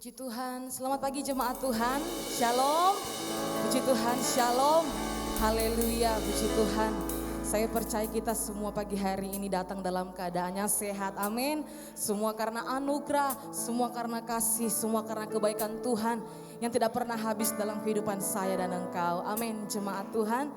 Puji Tuhan, selamat pagi jemaat Tuhan, shalom. Puji Tuhan, shalom, haleluya, puji Tuhan. Saya percaya kita semua pagi hari ini datang dalam keadaannya sehat, amin. Semua karena anugerah, semua karena kasih, semua karena kebaikan Tuhan yang tidak pernah habis dalam kehidupan saya dan engkau, amin jemaat Tuhan.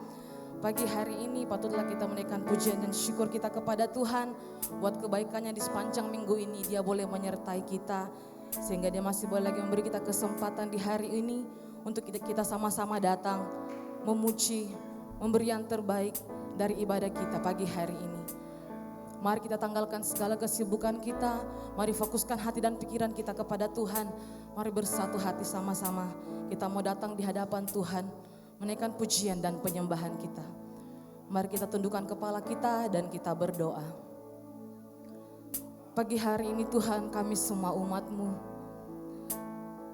Pagi hari ini patutlah kita menaikkan pujian dan syukur kita kepada Tuhan buat kebaikannya di sepanjang minggu ini. Dia boleh menyertai kita sehingga dia masih boleh lagi memberi kita kesempatan di hari ini untuk kita sama-sama datang memuji, memberi yang terbaik dari ibadah kita pagi hari ini. Mari kita tanggalkan segala kesibukan kita, mari fokuskan hati dan pikiran kita kepada Tuhan. Mari bersatu hati sama-sama, kita mau datang di hadapan Tuhan, menaikkan pujian dan penyembahan kita. Mari kita tundukkan kepala kita dan kita berdoa. Pagi hari ini Tuhan, kami semua umat-Mu,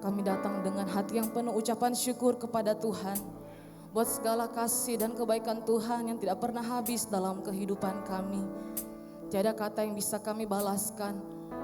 kami datang dengan hati yang penuh ucapan syukur kepada Tuhan buat segala kasih dan kebaikan Tuhan yang tidak pernah habis dalam kehidupan kami. Tiada kata yang bisa kami balaskan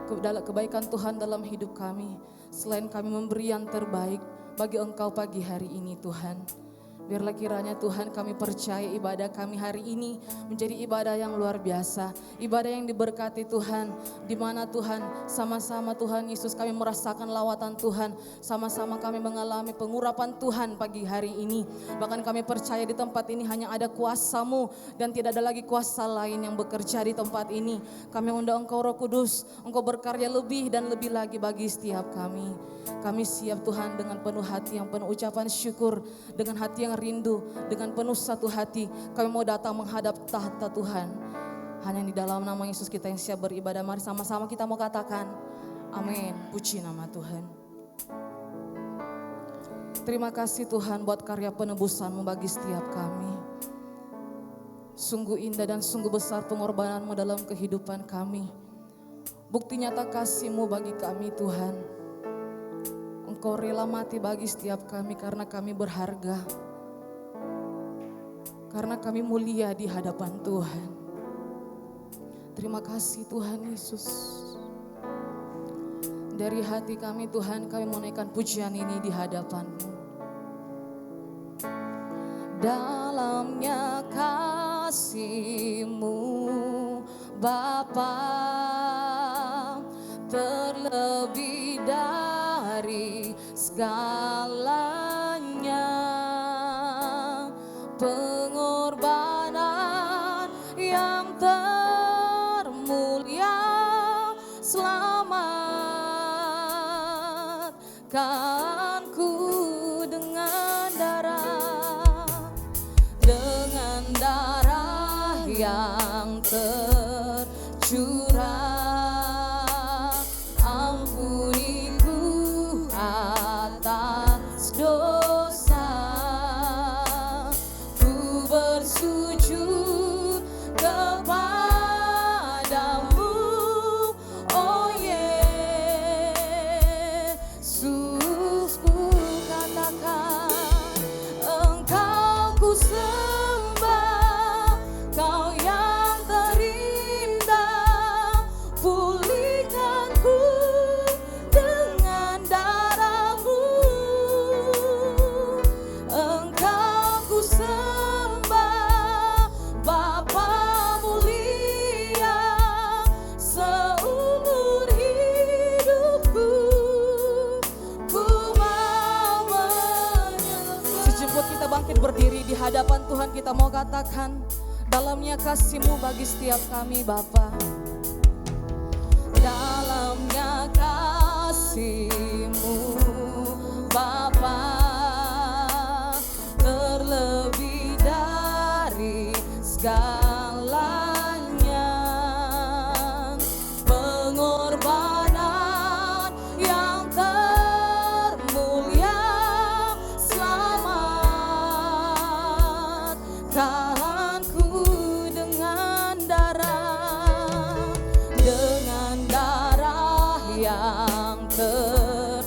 kebaikan Tuhan dalam hidup kami selain kami memberi yang terbaik bagi Engkau pagi hari ini Tuhan. Biarlah kiranya Tuhan kami percaya ibadah kami hari ini menjadi ibadah yang luar biasa. Ibadah yang diberkati Tuhan. Di mana Tuhan sama-sama Tuhan Yesus kami merasakan lawatan Tuhan. Sama-sama kami mengalami pengurapan Tuhan pagi hari ini. Bahkan kami percaya di tempat ini hanya ada kuasa-Mu dan tidak ada lagi kuasa lain yang bekerja di tempat ini. Kami undang Engkau Roh Kudus, Engkau berkarya lebih dan lebih lagi bagi setiap kami. Kami siap Tuhan dengan penuh hati yang penuh ucapan syukur, dengan hati yang rindu, dengan penuh satu hati kami mau datang menghadap tahta Tuhan. Hanya di dalam nama Yesus kita yang siap beribadah. Mari sama-sama kita mau katakan amin, puji nama Tuhan. Terima kasih Tuhan buat karya penebusan-Mu bagi setiap kami. Sungguh indah dan sungguh besar pengorbanan-Mu dalam kehidupan kami. Bukti nyata kasih-Mu bagi kami Tuhan. Engkau rela mati bagi setiap kami karena kami berharga. Karena kami mulia di hadapan Tuhan. Terima kasih Tuhan Yesus. Dari hati kami Tuhan, kami menaikkan pujian ini di hadapan-Mu. Dalamnya kasih-Mu Bapa, terlebih dari segalanya, pengorbanan yang termulia, selamatkan ku dengan darah yang tercurah. Berdiri di hadapan Tuhan, kita mau katakan dalamnya kasih-Mu bagi setiap kami Bapa. Dalamnya kasih-Mu Bapa, terlebih dari segalanya, pengorbanan yang termulia, selamatkanku dengan darah yang tercurah.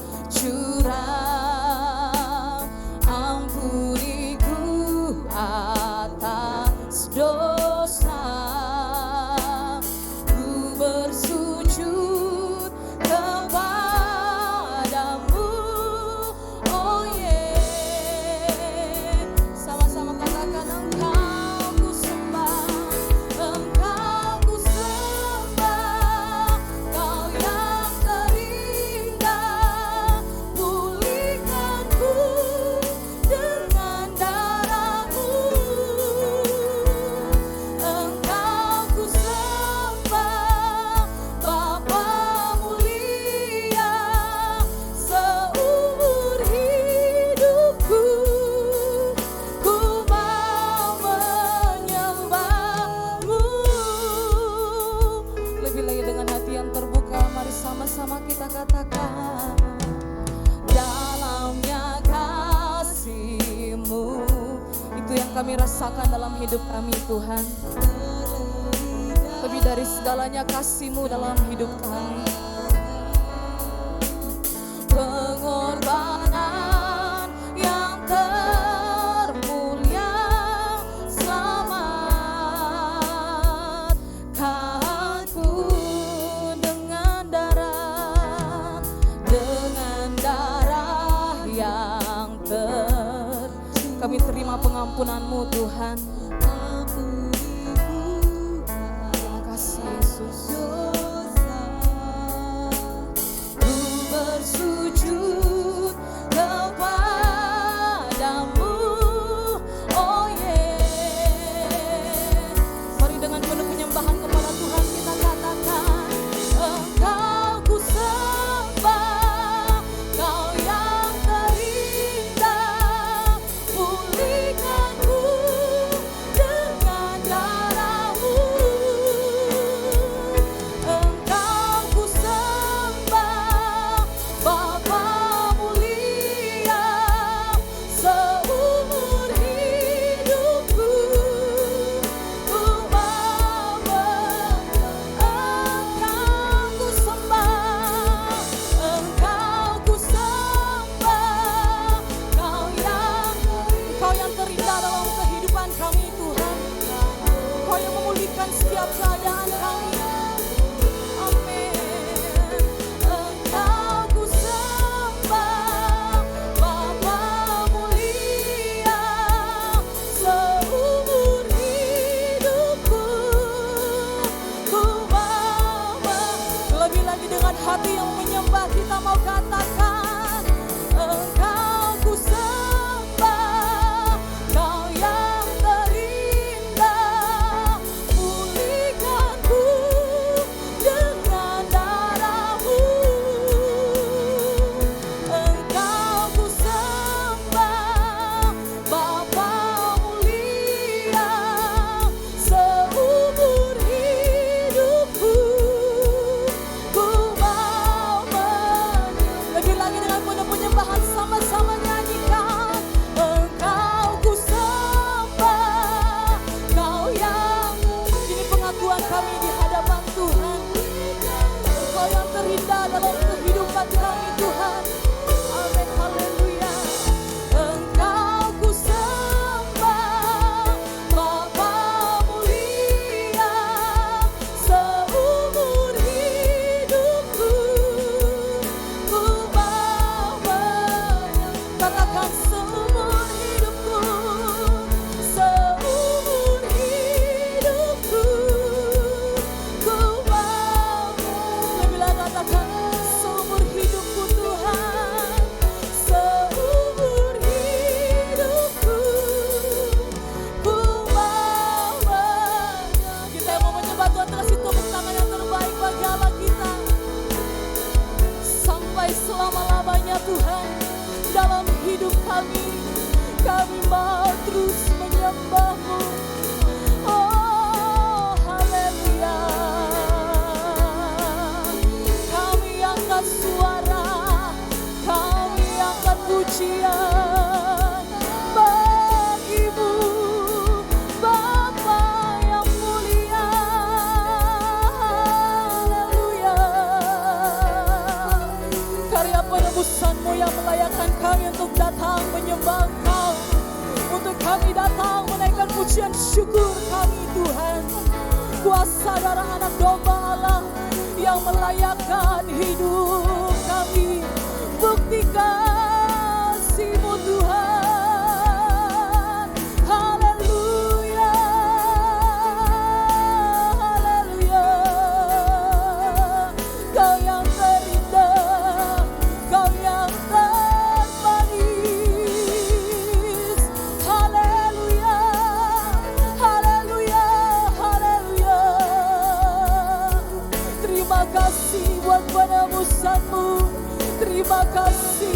Ampuniku atas dosa, ku bersujud kepadamu. kami rasakan dalam hidup kami Tuhan. Lebih dari segalanya kasih-Mu dalam hidup kami. Pengorbanan yang termulia selamatkanku dengan darah yang kami terima pengampunan-Mu Tuhan. Terima kasih Yesus. Ku bersujud kepadamu, oh yeah. Mari dengan penuh penyembahan kepada Tuhan kita katakan, Engkau ku sembah, Kau yang terindah, pulihkanku dengan darah-Mu. Engkau ku sembah, Bapa mulia, seumur hidupku ku mau Engkau ku sembah, Engkau ku sembah, Kau yang terindah dalam kehidupan kami Tuhan. Kau yang memulihkan setiap keadaan kami. Amin. Engkau ku sembah, Bapa mulia, seumur hidupku ku mau. Lebih lagi dengan hati yang menyembah kita mau katakan, Engkau ku sembah, Kau yang terindah, pulihkanku dengan darah-Mu. Engkau ku sembah, Bapa mulia, seumur hidupku ku mau lebih lagi dengan penuh penyembahan sama-sama nyanyikan, Engkau ku sembah, Kau yang ini pengakuan kami di hadapan Tuhan. Engkau yang terindah dalam kehidupan kami Tuhan. Amin, haleluya. Engkau ku sembah, Bapa mulia, seumur hidupku ku mau katakan seumur hidupku, seumur hidupku ku mau. Lebih lagi katakan seumur hidupku Tuhan, seumur hidupku ku mau. Kita yang mau menyembah Tuhan kasih tepuk tangan yang terbaik bagi Allah kita. Sampai selama-lamanya Tuhan dalam hidup kami mau terus menyembah-Mu. Oh haleluya. Kami angkat suara, kami angkat pujian bagi-Mu, Bapa yang mulia. Haleluya. Karya penebusan-Mu yang melayakkan kami untuk datang menyembah Engkau, untuk kami datang menaikkan pujian syukur kami Tuhan. Kuasa darah anak domba Allah yang melayakkan hidup kami, bukti kasih-Mu Tuhan. Haleluya, haleluya. Kau yang terindah, Kau yang termanis. Haleluya, haleluya, haleluya. Terima kasih buat penebusan-Mu. Terima kasih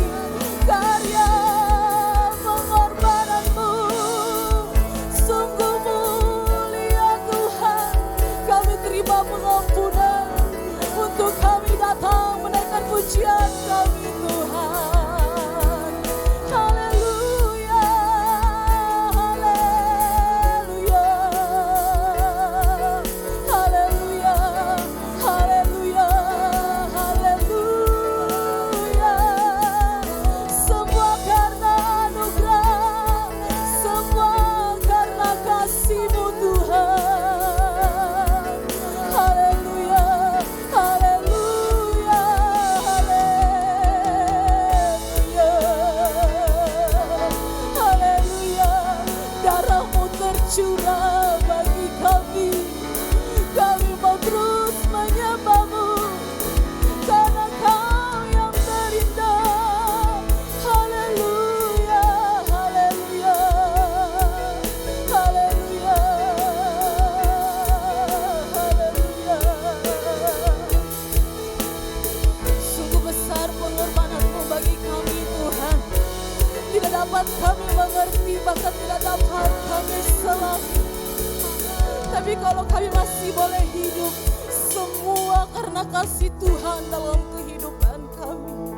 Tapi kalau kami masih boleh hidup, semua karena kasih Tuhan dalam kehidupan kami.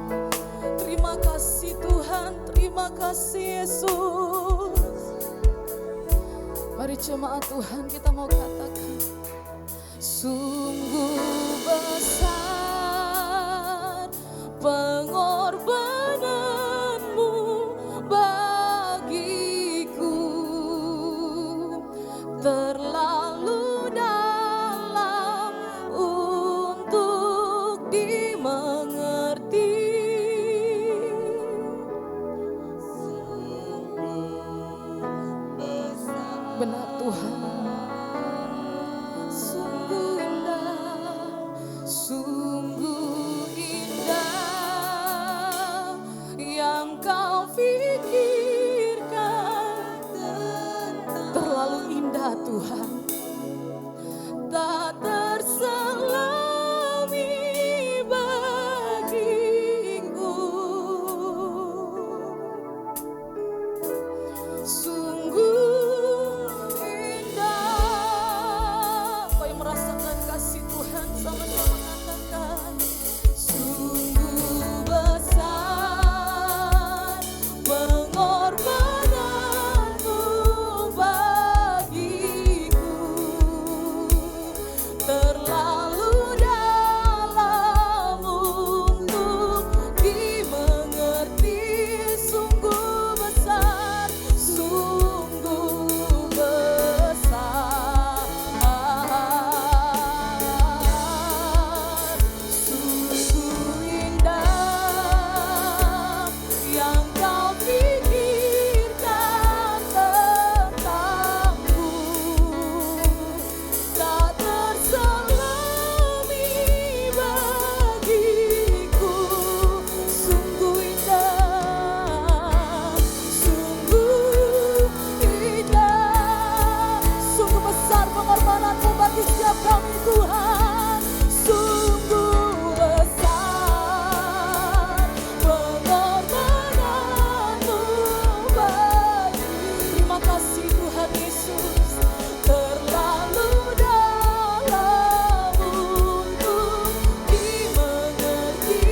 Terima kasih Tuhan, terima kasih Yesus. Mari jemaat Tuhan kita mau katakan, sungguh besar pengorbananmu bagiku, terlalu dalam untuk dimengerti. Benar Tuhan, sungguh indah yang kau pikirkan, terlalu indah Tuhan, tak terselami bagiku. Sungguh indah. Kau yang merasakan kasih Tuhan sama-sama katakan, sungguh besar pengorbananmu bagiku, terlalu dalam untuk dimengerti. Sungguh besar, sungguh besar, sungguh indah yang kau pikirkan tentangku, tak terselami bagiku. Sungguh indah, sungguh indah, sungguh besar pengorbananmu bagi setiap kami Tuhan. Sungguh besar pengorbananmu bagi. Terima kasih Tuhan Yesus, terlalu dalam untuk dimengerti.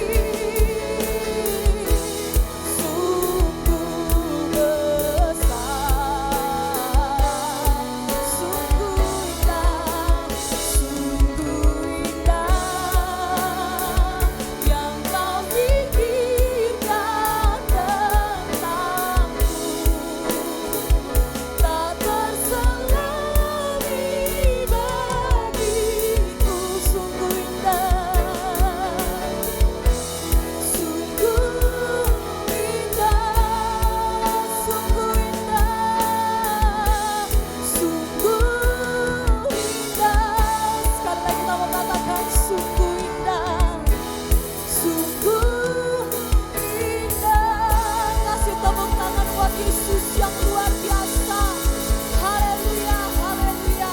Sungguh besar, sungguh indah, sungguh indah yang kau pikirkan tentangku, tak terselami bagiku. Sungguh indah, sungguh indah, sungguh indah, sungguh indah. Sekali lagi kita mau katakan, sungguh indah, sungguh indah. Kasih tepuk tangan buat Yesus yang luar biasa. Haleluya, haleluya.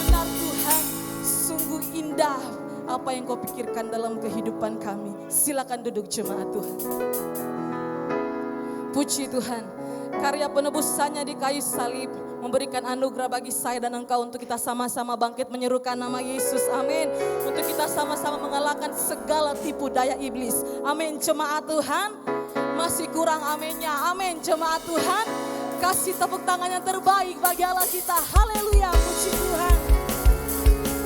Benar Tuhan, sungguh indah apa yang kau pikirkan dalam kehidupan kami. Silakan duduk jemaat Tuhan. Puji Tuhan, karya penebusannya di kayu salib memberikan anugerah bagi saya dan engkau untuk kita sama-sama bangkit menyerukan nama Yesus. Amin. Untuk kita sama-sama mengalahkan segala tipu daya iblis. Amin. Jemaat Tuhan, masih kurang aminnya. Amin. Jemaat Tuhan, kasih tepuk tangan yang terbaik bagi Allah kita. Haleluya. Puji Tuhan.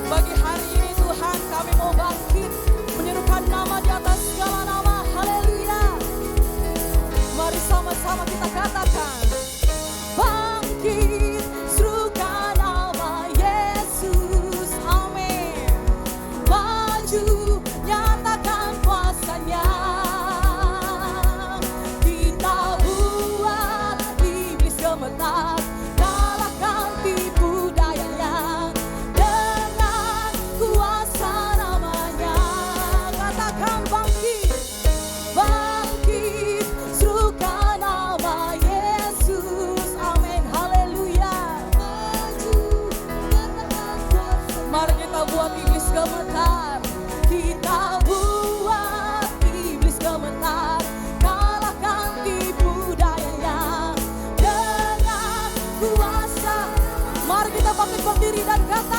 Bagi hari ini Tuhan, kami mau bangkit menyerukan nama di atas segala nama. Haleluya. Mari sama-sama kita katakan, bangkit, serukan nama Yesus. Amin. Maju, nyatakan kuasanya. Kita buat iblis gemetar, kalahkan tipu dayanya dengan kuasa namanya. Katakan bangkit, bangkit, serukan nama Yesus. Amin. Haleluya. Mari kita buat iblis gemetar. Kita buat iblis gemetar, kalahkan tipu dayanya dengan kuasa. Mari kita bangkit berdiri dan katakan,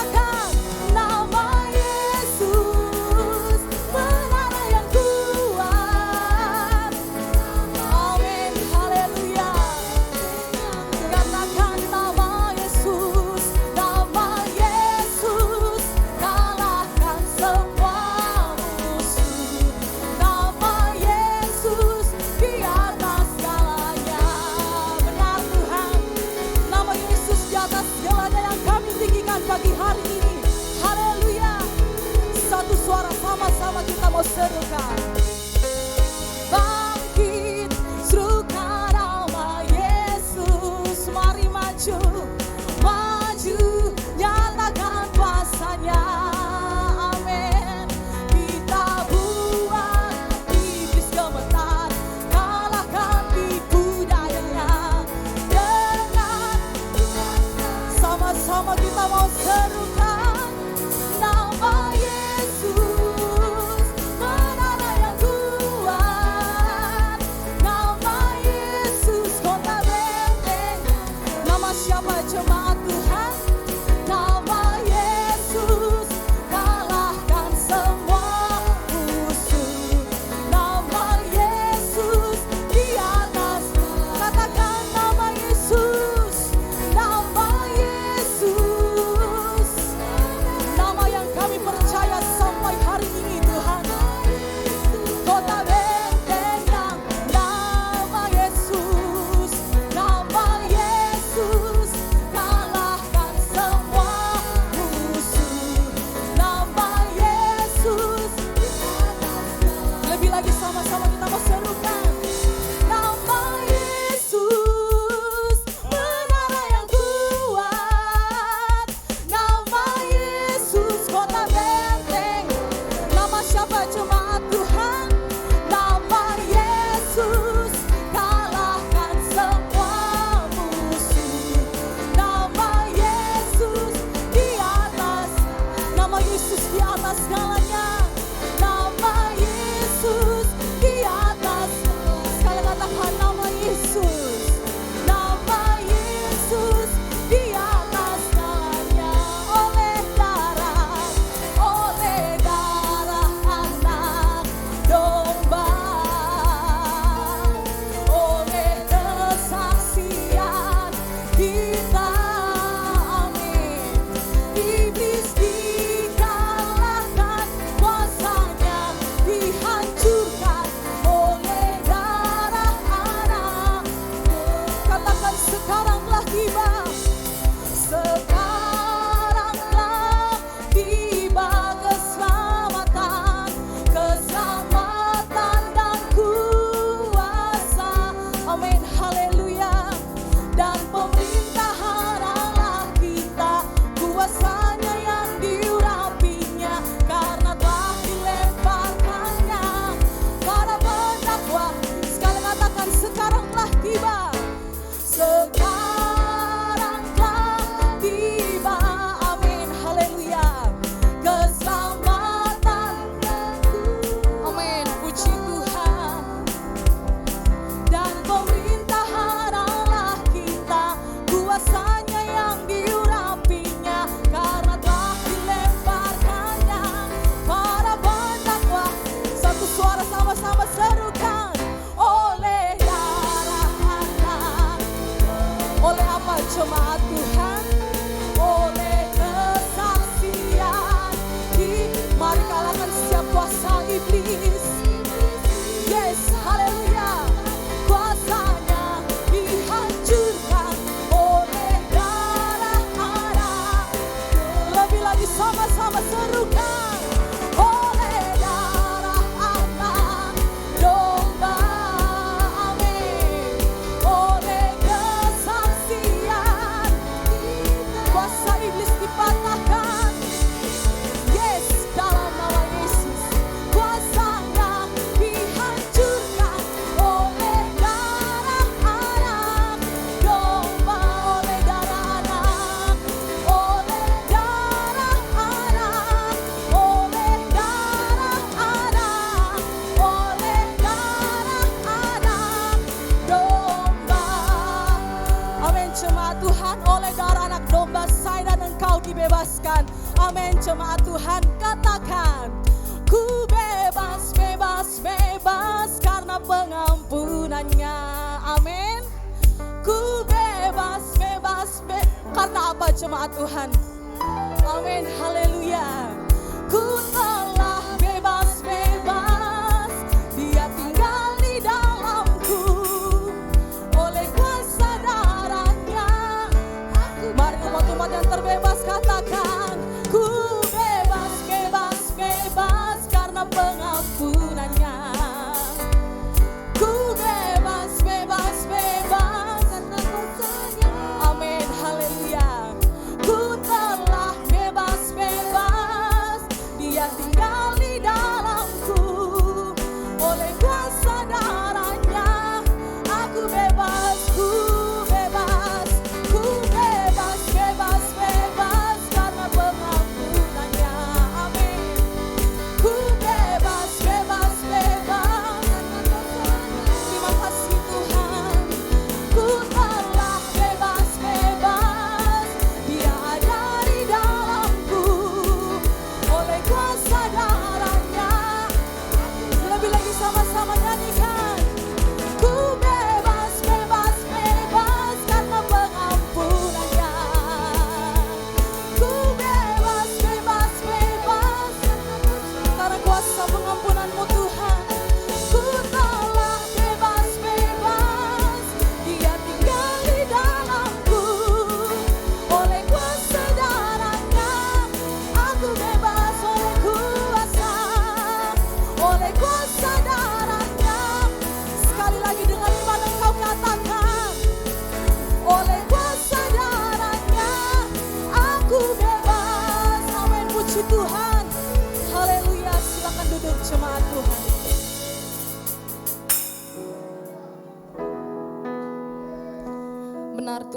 mau serukan. Bangkit, serukan nama Yesus. Mari maju, maju, nyatakan kuasanya. Amin. Kita buat iblis gemetar, kalahkan tipu dayanya. Dengan sama-sama kita mau serukan nama Yesus, menara yang kuat. Nama Yesus, kota benteng. Nama siapa jemaat Tuhan? Nama Yesus, kalahkan semua musuh. Nama Yesus di atas. Katakan nama Yesus, nama Yesus. Nama yang kami percaya sampai hari ini Tuhan. Kota benteng yang nama Yesus, nama Yesus, kalahkan semua musuh. Nama Yesus. Lebih lagi sama-sama kita mau serukan. Nama Yesus, menara yang kuat. Nama Yesus, kota benteng. Nama siapa jemaat Tuhan? Nama Yesus, kalahkan semua musuh. Nama Yesus di atas. Nama Yesus di atas segalanya. Nama Yesus di atas. Sekali katakan nama Yesus. Nama Yesus di atas segalanya. Oleh darah anak domba, oleh kesaksian kita, amin. Iblis dikalahkan, kuasanya dihancurkan oleh darah anak. Katakan sekaranglah tiba. Sekaranglah tiba keselamatan, keselamatan dan kuasa. Amin, haleluya. Dan pemerintahan Allah kita, kuasanya yang diurapinya, karena telah dilemparkannya para pendakwa. Sekali katakan sekaranglah tiba. Sekaranglah tiba, amin, haleluya. Keselamatan, amin, puji Tuhan. Dan pemerintahan Allah kita, kuasanya yang diurapinya, karena telah dilemparkannya para pendakwa. Satu suara sama-sama serukan. Oleh darah anak. Oleh apa jemaat Tuhan? Oleh kesaksian. Mari kalahkan setiap kuasa iblis. Yes, haleluya. Kuasanya dihancurkan oleh darah anak. Lebih lagi sama-sama serukan. Oleh darah anak domba, amin. Oleh kesaksian, kuasa iblis dipatahkan. Yes, dalam nama Yesus, kuasanya dihancurkan oleh darah anak domba, oleh darah anak, oleh darah anak, oleh darah anak, oleh darah anak domba. Amin, jemaat Tuhan, oleh darah anak domba saya dan engkau dibebaskan. Amin, jemaat Tuhan, katakan ku bebas, bebas, bebas karena pengampunannya. Amin. Ku bebas, bebas, karena apa jemaat Tuhan? Amin, haleluya. Ku telah bebas, bebas, Dia tinggal di dalamku. Oleh kuasa darahnya, mari umat-umat yang terbebas katakan, ku bebas, bebas, bebas karena pengampunan.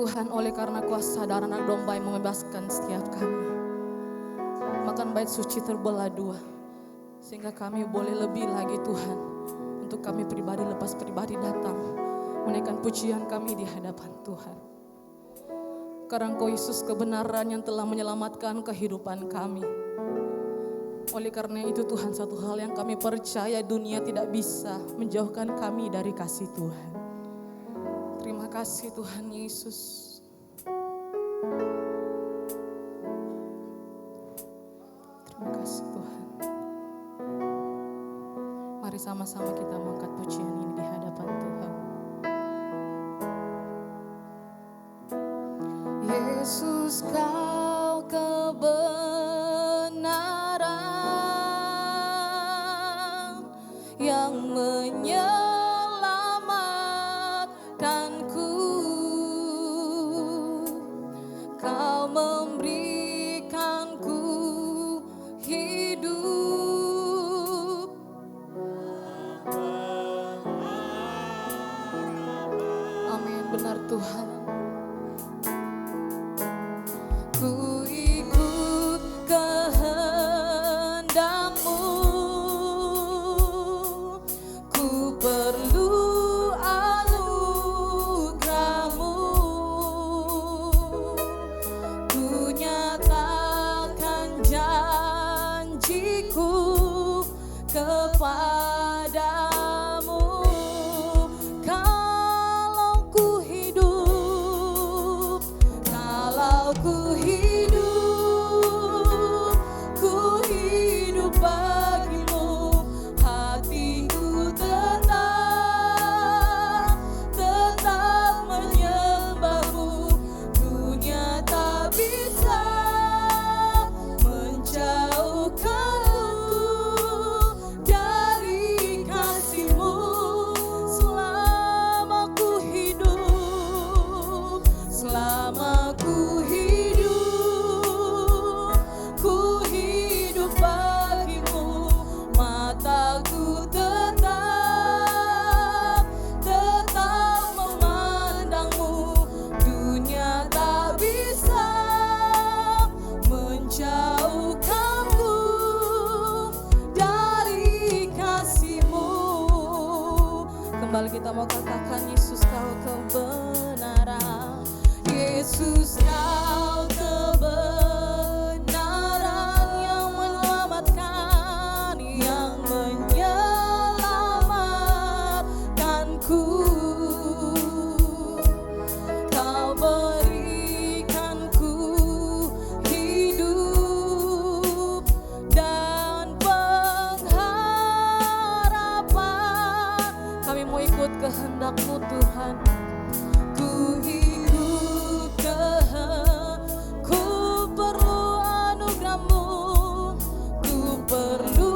Tuhan, oleh karena kuasa darah anak domba yang membebaskan setiap kami. Makan bait suci terbelah dua, sehingga kami boleh lebih lagi Tuhan, untuk kami pribadi lepas pribadi datang menaikkan pujian kami di hadapan Tuhan. Karena Engkau Yesus kebenaran yang telah menyelamatkan kehidupan kami. Oleh karena itu Tuhan, satu hal yang kami percaya, dunia tidak bisa menjauhkan kami dari kasih Tuhan. Terima kasih Tuhan Yesus. Terima kasih Tuhan. Mari sama-sama kita mengangkat pujian ini di hadapan Tuhan. Yesus, Kau kebenaran yang menyelamatkanku. Kau memberikanku hidup. Amin, benar Tuhan. Ku ikut kehendak-Mu, ku perlu anugerah-Mu, ku nyatakan janjiku kepadamu. Kalau ku hidup, kalau ku hidup bagimu, hatiku tetap menyembahmu. Dunia tak bisa menjauhkanku dari kasih-Mu. Selama ku hidup, selama ku hidup bagimu, mataku tetap memandangmu. Dunia tak bisa menjauhkanku dari kasih-Mu. Kembali kita mau katakan, Yesus Kau kebenaran. Yesus Kau kebenaran yang menyelamatkan, yang menyelamatkanku. Kau berikanku hidup dan pengharapan. Kami mau ikut kehendak-Mu Tuhan. Ku ikut ku perlu anugerah-Mu, ku perlu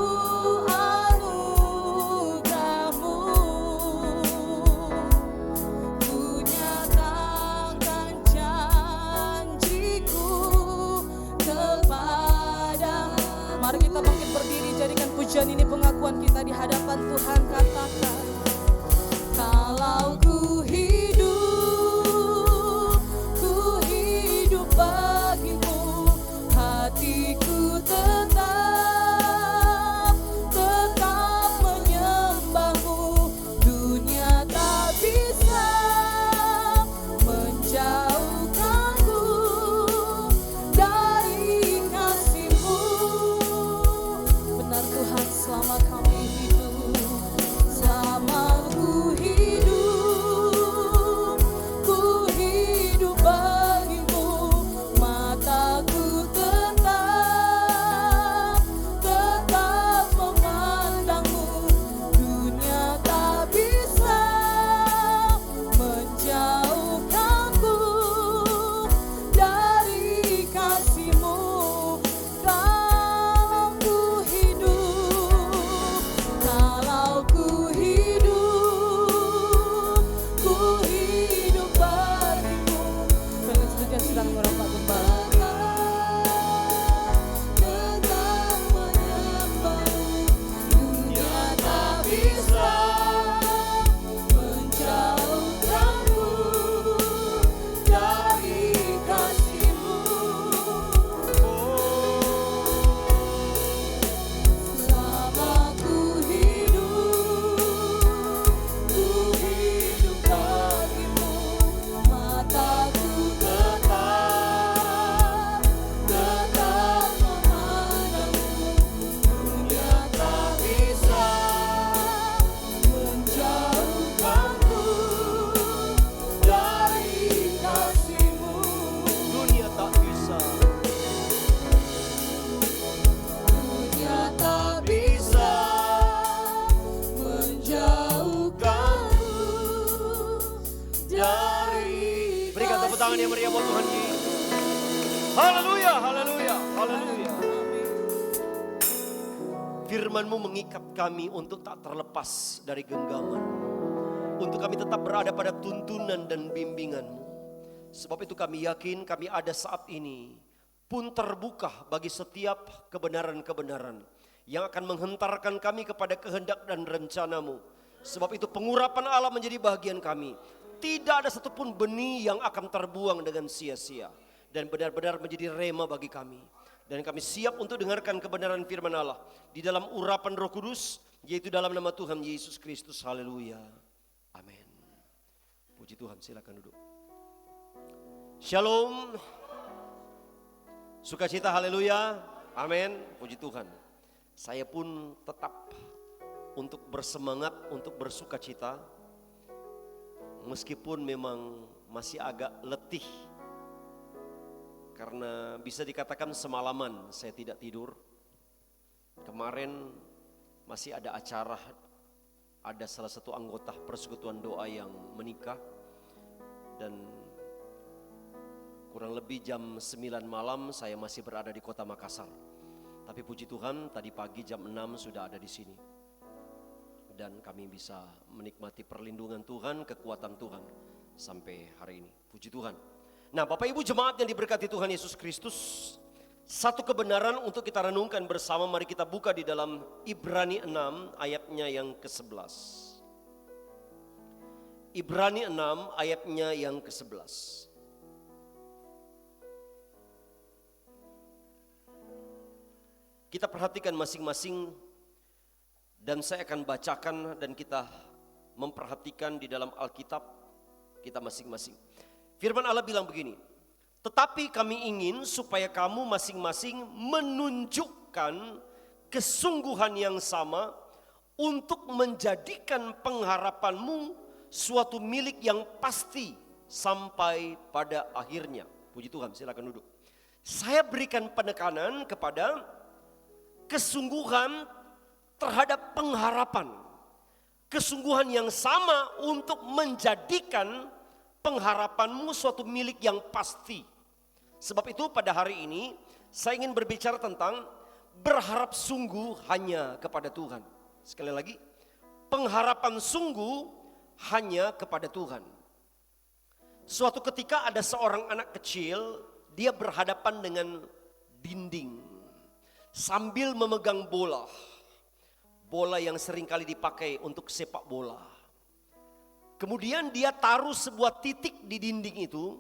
anugerah-Mu, ku nyatakan janjiku kepada. Mari kita bangkit berdiri, jadikan pujian ini pengakuan kita di hadapan Tuhan. Katakan, kalau ku hidup bagimu, hatiku tetap menyembahmu. Dunia tak bisa menjauhkanku dari kasih-Mu. Benar Tuhan, selama kami hidup, selama yang meriah buat Tuhan Yesus. Haleluya, haleluya, haleluya. Firman-Mu mengikat kami untuk tak terlepas dari genggaman. Untuk kami tetap berada pada tuntunan dan bimbingan-Mu. Sebab itu kami yakin kami ada saat ini pun terbuka bagi setiap kebenaran-kebenaran yang akan menghentarkan kami kepada kehendak dan rencana-Mu. Sebab itu pengurapan Allah menjadi bagian kami. Tidak ada satupun benih yang akan terbuang dengan sia-sia. Dan benar-benar menjadi rema bagi kami. Dan kami siap untuk dengarkan kebenaran firman Allah. Di dalam urapan Roh Kudus. Yaitu dalam nama Tuhan Yesus Kristus. Haleluya. Amin. Puji Tuhan, silakan duduk. Shalom. Sukacita, haleluya. Amin. Puji Tuhan. Saya pun tetap untuk bersemangat, untuk bersukacita. Meskipun memang masih agak letih. Karena bisa dikatakan semalaman saya tidak tidur. Kemarin masih ada acara, ada salah satu anggota persekutuan doa yang menikah. Dan kurang lebih jam 9 malam saya masih berada di kota Makassar. Tapi puji Tuhan tadi pagi jam 6 sudah ada di sini. Dan kami bisa menikmati perlindungan Tuhan, kekuatan Tuhan sampai hari ini. Puji Tuhan. Nah, Bapak Ibu jemaat yang diberkati Tuhan Yesus Kristus, satu kebenaran untuk kita renungkan bersama. Mari kita buka di dalam Ibrani 6 ayatnya yang ke-11. Ibrani 6 ayatnya yang ke-11. Kita perhatikan masing-masing. Dan saya akan bacakan dan kita memperhatikan di dalam Alkitab kita masing-masing. Firman Allah bilang begini. Tetapi kami ingin supaya kamu masing-masing menunjukkan kesungguhan yang sama untuk menjadikan pengharapanmu suatu milik yang pasti sampai pada akhirnya. Puji Tuhan, silakan duduk. Saya berikan penekanan kepada kesungguhan terhadap pengharapan. Kesungguhan yang sama untuk menjadikan pengharapanmu suatu milik yang pasti. Sebab itu pada hari ini saya ingin berbicara tentang berharap sungguh hanya kepada Tuhan. Sekali lagi, pengharapan sungguh hanya kepada Tuhan. Suatu ketika ada seorang anak kecil, dia berhadapan dengan dinding sambil memegang bola. Bola yang seringkali dipakai untuk sepak bola. Kemudian dia taruh sebuah titik di dinding itu.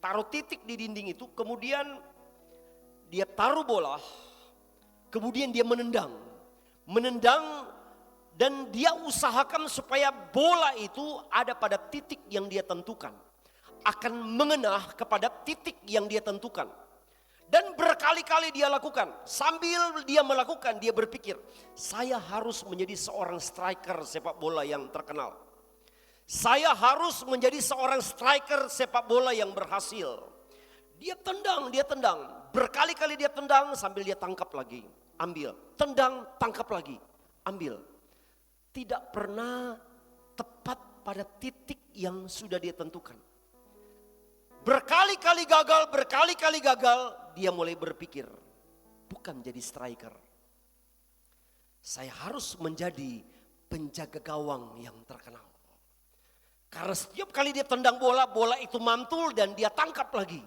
Taruh titik di dinding itu. Kemudian dia taruh bola. Kemudian dia menendang. Menendang dan dia usahakan supaya bola itu ada pada titik yang dia tentukan. Akan mengenah kepada titik yang dia tentukan. Dan berkali-kali dia lakukan. Sambil dia melakukan, dia berpikir, saya harus menjadi seorang striker sepak bola yang terkenal. Saya harus menjadi seorang striker sepak bola yang berhasil. Dia tendang. Berkali-kali dia tendang sambil dia tangkap lagi. Ambil, tendang, tangkap lagi. Ambil. Tidak pernah tepat pada titik yang sudah dia tentukan. Berkali-kali gagal, dia mulai berpikir, bukan jadi striker. Saya harus menjadi penjaga gawang yang terkenal. Karena setiap kali dia tendang bola, bola itu mantul dan dia tangkap lagi.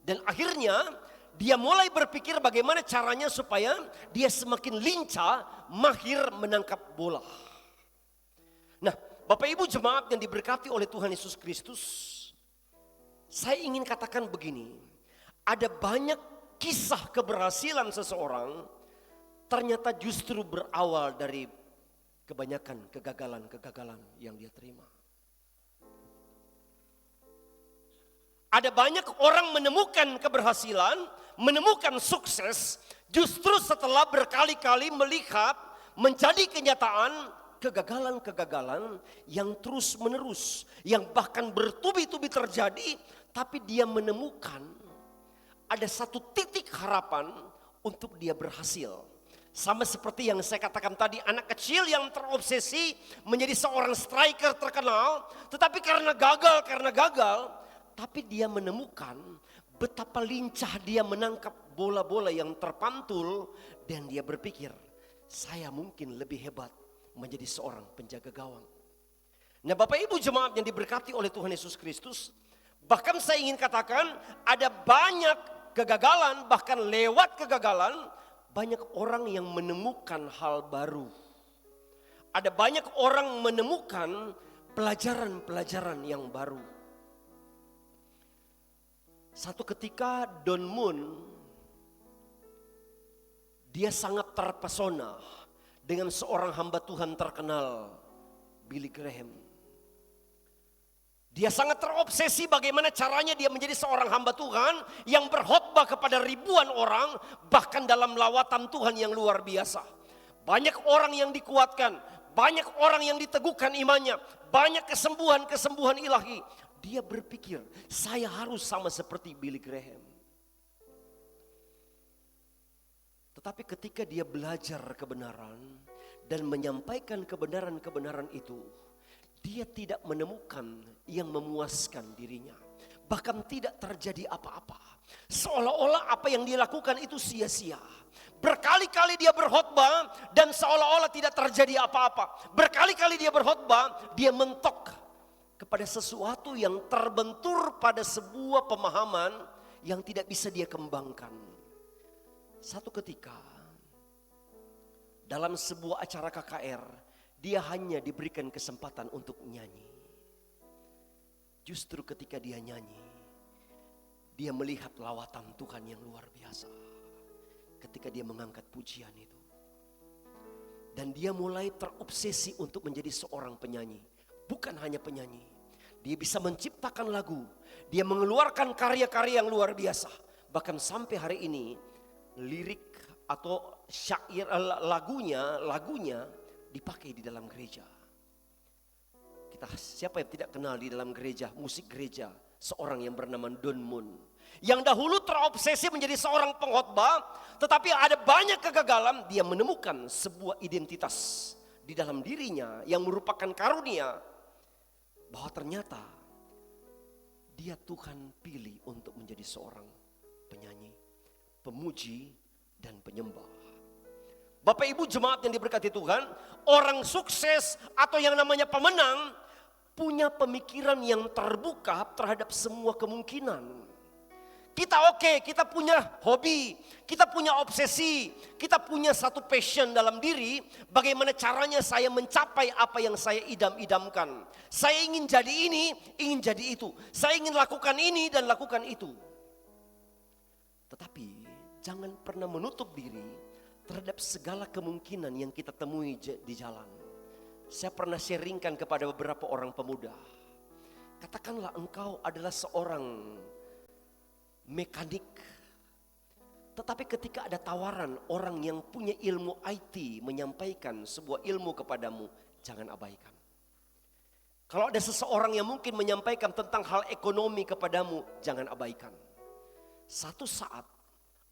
Dan akhirnya dia mulai berpikir bagaimana caranya supaya dia semakin lincah, mahir menangkap bola. Nah, Bapak Ibu jemaat yang diberkati oleh Tuhan Yesus Kristus, saya ingin katakan begini, ada banyak kisah keberhasilan seseorang ternyata justru berawal dari kebanyakan kegagalan-kegagalan yang dia terima. Ada banyak orang menemukan keberhasilan, menemukan sukses justru setelah berkali-kali melihat menjadi kenyataan kegagalan-kegagalan yang terus menerus, yang bahkan bertubi-tubi terjadi. Tapi dia menemukan ada satu titik harapan untuk dia berhasil. Sama seperti yang saya katakan tadi, anak kecil yang terobsesi menjadi seorang striker terkenal. Tetapi karena gagal, Tetapi dia menemukan betapa lincah dia menangkap bola-bola yang terpantul. Dan dia berpikir, saya mungkin lebih hebat menjadi seorang penjaga gawang. Nah Bapak Ibu jemaat yang diberkati oleh Tuhan Yesus Kristus, bahkan saya ingin katakan ada banyak kegagalan, bahkan lewat kegagalan banyak orang yang menemukan hal baru. Ada banyak orang menemukan pelajaran-pelajaran yang baru. Satu ketika Don Moon, dia sangat terpesona dengan seorang hamba Tuhan terkenal, Billy Graham. Dia sangat terobsesi bagaimana caranya dia menjadi seorang hamba Tuhan yang berkhotbah kepada ribuan orang, bahkan dalam lawatan Tuhan yang luar biasa. Banyak orang yang dikuatkan, banyak orang yang diteguhkan imannya, banyak kesembuhan-kesembuhan ilahi. Dia berpikir, saya harus sama seperti Billy Graham. Tetapi ketika dia belajar kebenaran dan menyampaikan kebenaran-kebenaran itu, dia tidak menemukan yang memuaskan dirinya. Bahkan tidak terjadi apa-apa. Seolah-olah apa yang dia lakukan itu sia-sia. Berkali-kali dia berkhotbah dan seolah-olah tidak terjadi apa-apa. Berkali-kali dia berkhotbah, dia mentok kepada sesuatu yang terbentur pada sebuah pemahaman yang tidak bisa dia kembangkan. Satu ketika dalam sebuah acara KKR, dia hanya diberikan kesempatan untuk nyanyi. Justru ketika dia nyanyi, dia melihat lawatan Tuhan yang luar biasa. Ketika dia mengangkat pujian itu. Dan dia mulai terobsesi untuk menjadi seorang penyanyi. Bukan hanya penyanyi. Dia bisa menciptakan lagu. Dia mengeluarkan karya-karya yang luar biasa. Bahkan sampai hari ini, lirik atau syair lagunya dipakai di dalam gereja. Siapa yang tidak kenal di dalam gereja, musik gereja, seorang yang bernama Don Moon. Yang dahulu terobsesi menjadi seorang pengkhotbah, tetapi ada banyak kegagalan, dia menemukan sebuah identitas di dalam dirinya yang merupakan karunia. Bahwa ternyata dia Tuhan pilih untuk menjadi seorang penyanyi, pemuji, dan penyembah. Bapak Ibu jemaat yang diberkati Tuhan, orang sukses atau yang namanya pemenang punya pemikiran yang terbuka terhadap semua kemungkinan. Kita punya hobi, kita punya obsesi, kita punya satu passion dalam diri. Bagaimana caranya saya mencapai apa yang saya idam-idamkan. Saya ingin jadi ini, ingin jadi itu. Saya ingin lakukan ini dan lakukan itu. Tetapi jangan pernah menutup diri terhadap segala kemungkinan yang kita temui di jalan. Saya pernah sharingkan kepada beberapa orang pemuda. Katakanlah engkau adalah seorang mekanik. Tetapi ketika ada tawaran orang yang punya ilmu IT menyampaikan sebuah ilmu kepadamu, jangan abaikan. Kalau ada seseorang yang mungkin menyampaikan tentang hal ekonomi kepadamu, jangan abaikan. Satu saat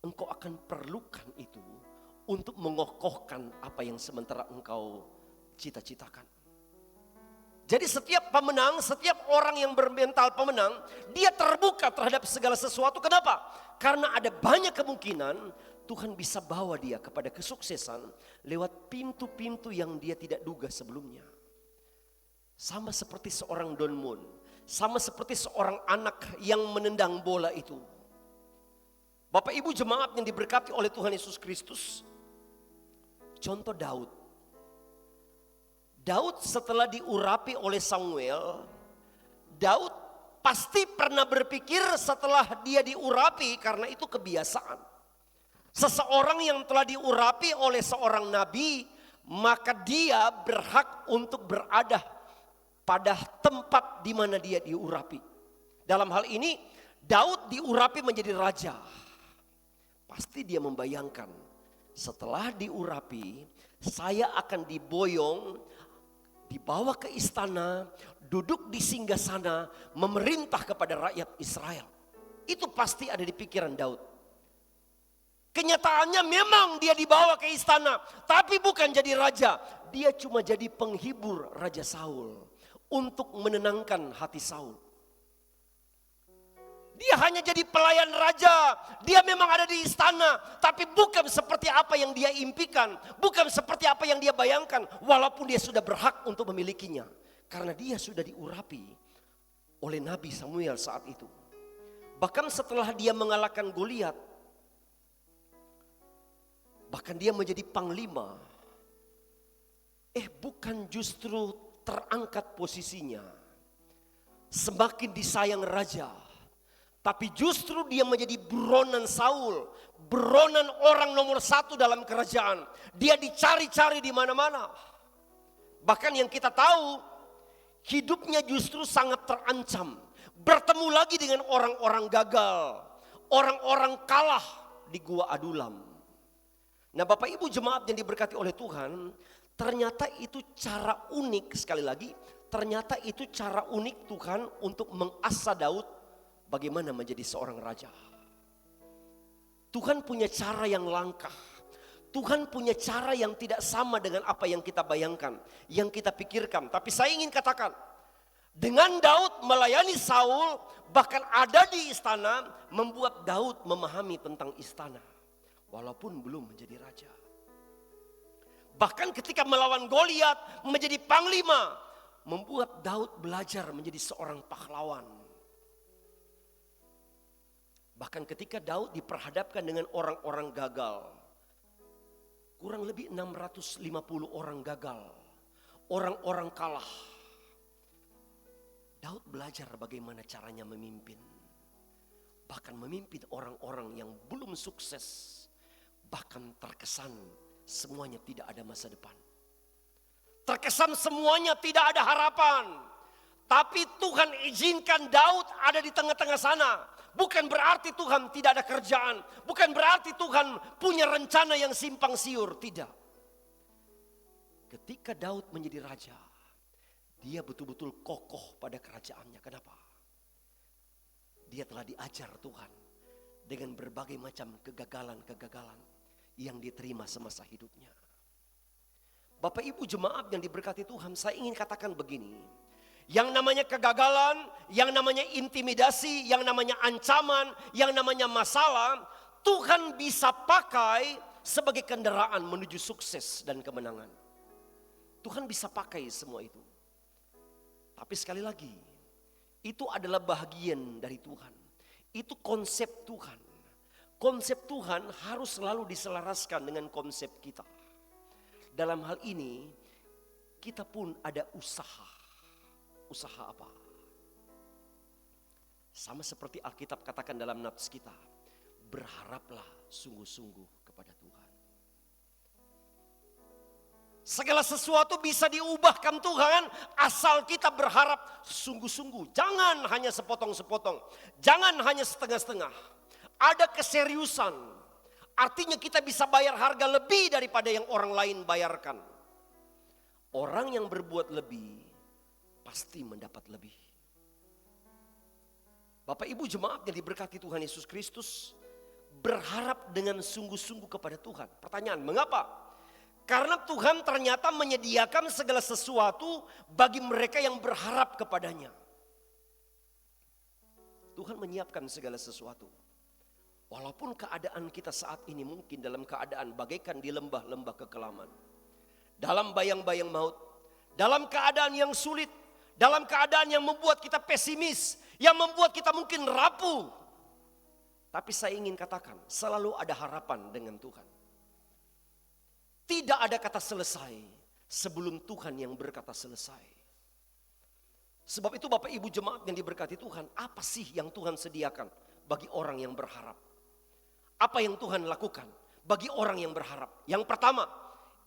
engkau akan perlukan itu untuk mengokohkan apa yang sementara engkau cita-citakan. Jadi setiap pemenang, setiap orang yang bermental pemenang, dia terbuka terhadap segala sesuatu. Kenapa? Karena ada banyak kemungkinan Tuhan bisa bawa dia kepada kesuksesan lewat pintu-pintu yang dia tidak duga sebelumnya. Sama seperti seorang Don Moon, sama seperti seorang anak yang menendang bola itu. Bapak Ibu jemaat yang diberkati oleh Tuhan Yesus Kristus, contoh Daud. Daud setelah diurapi oleh Samuel, Daud pasti pernah berpikir setelah dia diurapi, karena itu kebiasaan. Seseorang yang telah diurapi oleh seorang nabi, maka dia berhak untuk berada pada tempat di mana dia diurapi. Dalam hal ini, Daud diurapi menjadi raja. Pasti dia membayangkan, setelah diurapi, saya akan diboyong, dibawa ke istana, duduk di singgasana, memerintah kepada rakyat Israel. Itu pasti ada di pikiran Daud. Kenyataannya memang dia dibawa ke istana, tapi bukan jadi raja. Dia cuma jadi penghibur Raja Saul untuk menenangkan hati Saul. Dia hanya jadi pelayan raja. Dia memang ada di istana, tapi bukan seperti apa yang dia impikan, bukan seperti apa yang dia bayangkan, walaupun dia sudah berhak untuk memilikinya. Karena dia sudah diurapi oleh Nabi Samuel saat itu. Bahkan setelah dia mengalahkan Goliat, bahkan dia menjadi panglima. Bukan justru terangkat posisinya, semakin disayang raja, tapi justru dia menjadi buronan Saul, buronan orang nomor 1 dalam kerajaan. Dia dicari-cari di mana-mana. Bahkan yang kita tahu, hidupnya justru sangat terancam. Bertemu lagi dengan orang-orang gagal, orang-orang kalah di Gua Adulam. Nah, Bapak Ibu jemaat yang diberkati oleh Tuhan, ternyata itu cara unik, sekali lagi, ternyata itu cara unik Tuhan untuk mengasah Daud bagaimana menjadi seorang raja. Tuhan punya cara yang langkah. Tuhan punya cara yang tidak sama dengan apa yang kita bayangkan, yang kita pikirkan. Tapi saya ingin katakan, dengan Daud melayani Saul, bahkan ada di istana, membuat Daud memahami tentang istana, walaupun belum menjadi raja. Bahkan ketika melawan Goliat, menjadi panglima, membuat Daud belajar menjadi seorang pahlawan. Bahkan ketika Daud diperhadapkan dengan orang-orang gagal, kurang lebih 650 orang gagal, orang-orang kalah. Daud belajar bagaimana caranya memimpin. Bahkan memimpin orang-orang yang belum sukses. Bahkan terkesan semuanya tidak ada masa depan. Terkesan semuanya tidak ada harapan. Tapi Tuhan izinkan Daud ada di tengah-tengah sana. Bukan berarti Tuhan tidak ada kerjaan. Bukan berarti Tuhan punya rencana yang simpang siur. Tidak. Ketika Daud menjadi raja, dia betul-betul kokoh pada kerajaannya. Kenapa? Dia telah diajar Tuhan dengan berbagai macam kegagalan-kegagalan yang diterima semasa hidupnya. Bapak Ibu jemaat yang diberkati Tuhan, saya ingin katakan begini. Yang namanya kegagalan, yang namanya intimidasi, yang namanya ancaman, yang namanya masalah, Tuhan bisa pakai sebagai kendaraan menuju sukses dan kemenangan. Tuhan bisa pakai semua itu. Tapi sekali lagi, itu adalah bahagian dari Tuhan. Itu konsep Tuhan. Konsep Tuhan harus selalu diselaraskan dengan konsep kita. Dalam hal ini, kita pun ada usaha. Usaha apa? Sama seperti Alkitab katakan dalam nats kita, berharaplah sungguh-sungguh kepada Tuhan. Segala sesuatu bisa diubahkan Tuhan asal kita berharap sungguh-sungguh. Jangan hanya sepotong-sepotong, jangan hanya setengah-setengah. Ada keseriusan, artinya kita bisa bayar harga lebih daripada yang orang lain bayarkan. Orang yang berbuat lebih pasti mendapat lebih. Bapak Ibu jemaat yang diberkati Tuhan Yesus Kristus, berharap dengan sungguh-sungguh kepada Tuhan. Pertanyaan, mengapa? Karena Tuhan ternyata menyediakan segala sesuatu bagi mereka yang berharap kepadanya. Tuhan menyiapkan segala sesuatu. Walaupun keadaan kita saat ini mungkin dalam keadaan bagaikan di lembah-lembah kekelaman, dalam bayang-bayang maut, dalam keadaan yang sulit, dalam keadaan yang membuat kita pesimis, yang membuat kita mungkin rapuh. Tapi saya ingin katakan, selalu ada harapan dengan Tuhan. Tidak ada kata selesai sebelum Tuhan yang berkata selesai. Sebab itu Bapak Ibu jemaat yang diberkati Tuhan, apa sih yang Tuhan sediakan bagi orang yang berharap? Apa yang Tuhan lakukan bagi orang yang berharap? Yang pertama,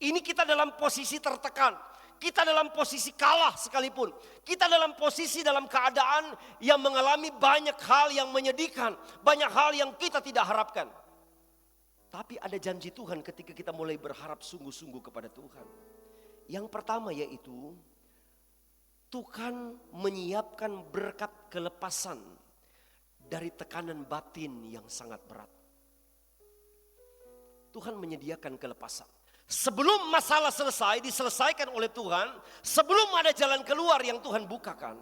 ini kita dalam posisi tertekan. Kita dalam posisi kalah sekalipun. Kita dalam posisi dalam keadaan yang mengalami banyak hal yang menyedihkan. Banyak hal yang kita tidak harapkan. Tapi ada janji Tuhan ketika kita mulai berharap sungguh-sungguh kepada Tuhan. Yang pertama yaitu Tuhan menyiapkan berkat kelepasan dari tekanan batin yang sangat berat. Tuhan menyediakan kelepasan. Sebelum masalah selesai, diselesaikan oleh Tuhan, sebelum ada jalan keluar yang Tuhan bukakan,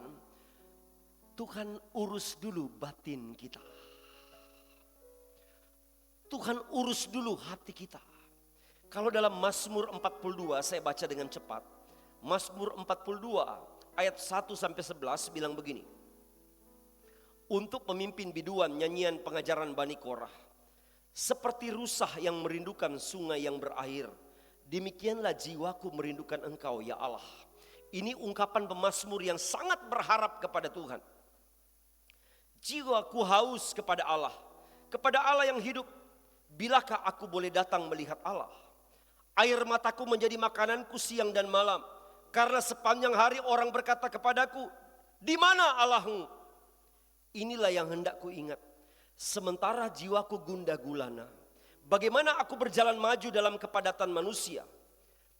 Tuhan urus dulu batin kita. Tuhan urus dulu hati kita. Kalau dalam Mazmur 42, saya baca dengan cepat. Mazmur 42 ayat 1 sampai 11 bilang begini. Untuk memimpin biduan nyanyian pengajaran Bani Korah. Seperti rusah yang merindukan sungai yang berair. Demikianlah jiwaku merindukan Engkau ya Allah. Ini ungkapan pemazmur yang sangat berharap kepada Tuhan. Jiwaku haus kepada Allah yang hidup. Bilakah aku boleh datang melihat Allah? Air mataku menjadi makananku siang dan malam. Karena sepanjang hari orang berkata kepadaku, di mana Allahmu? Inilah yang hendak ku ingat. Sementara jiwaku gundah gulana. Bagaimana aku berjalan maju dalam kepadatan manusia.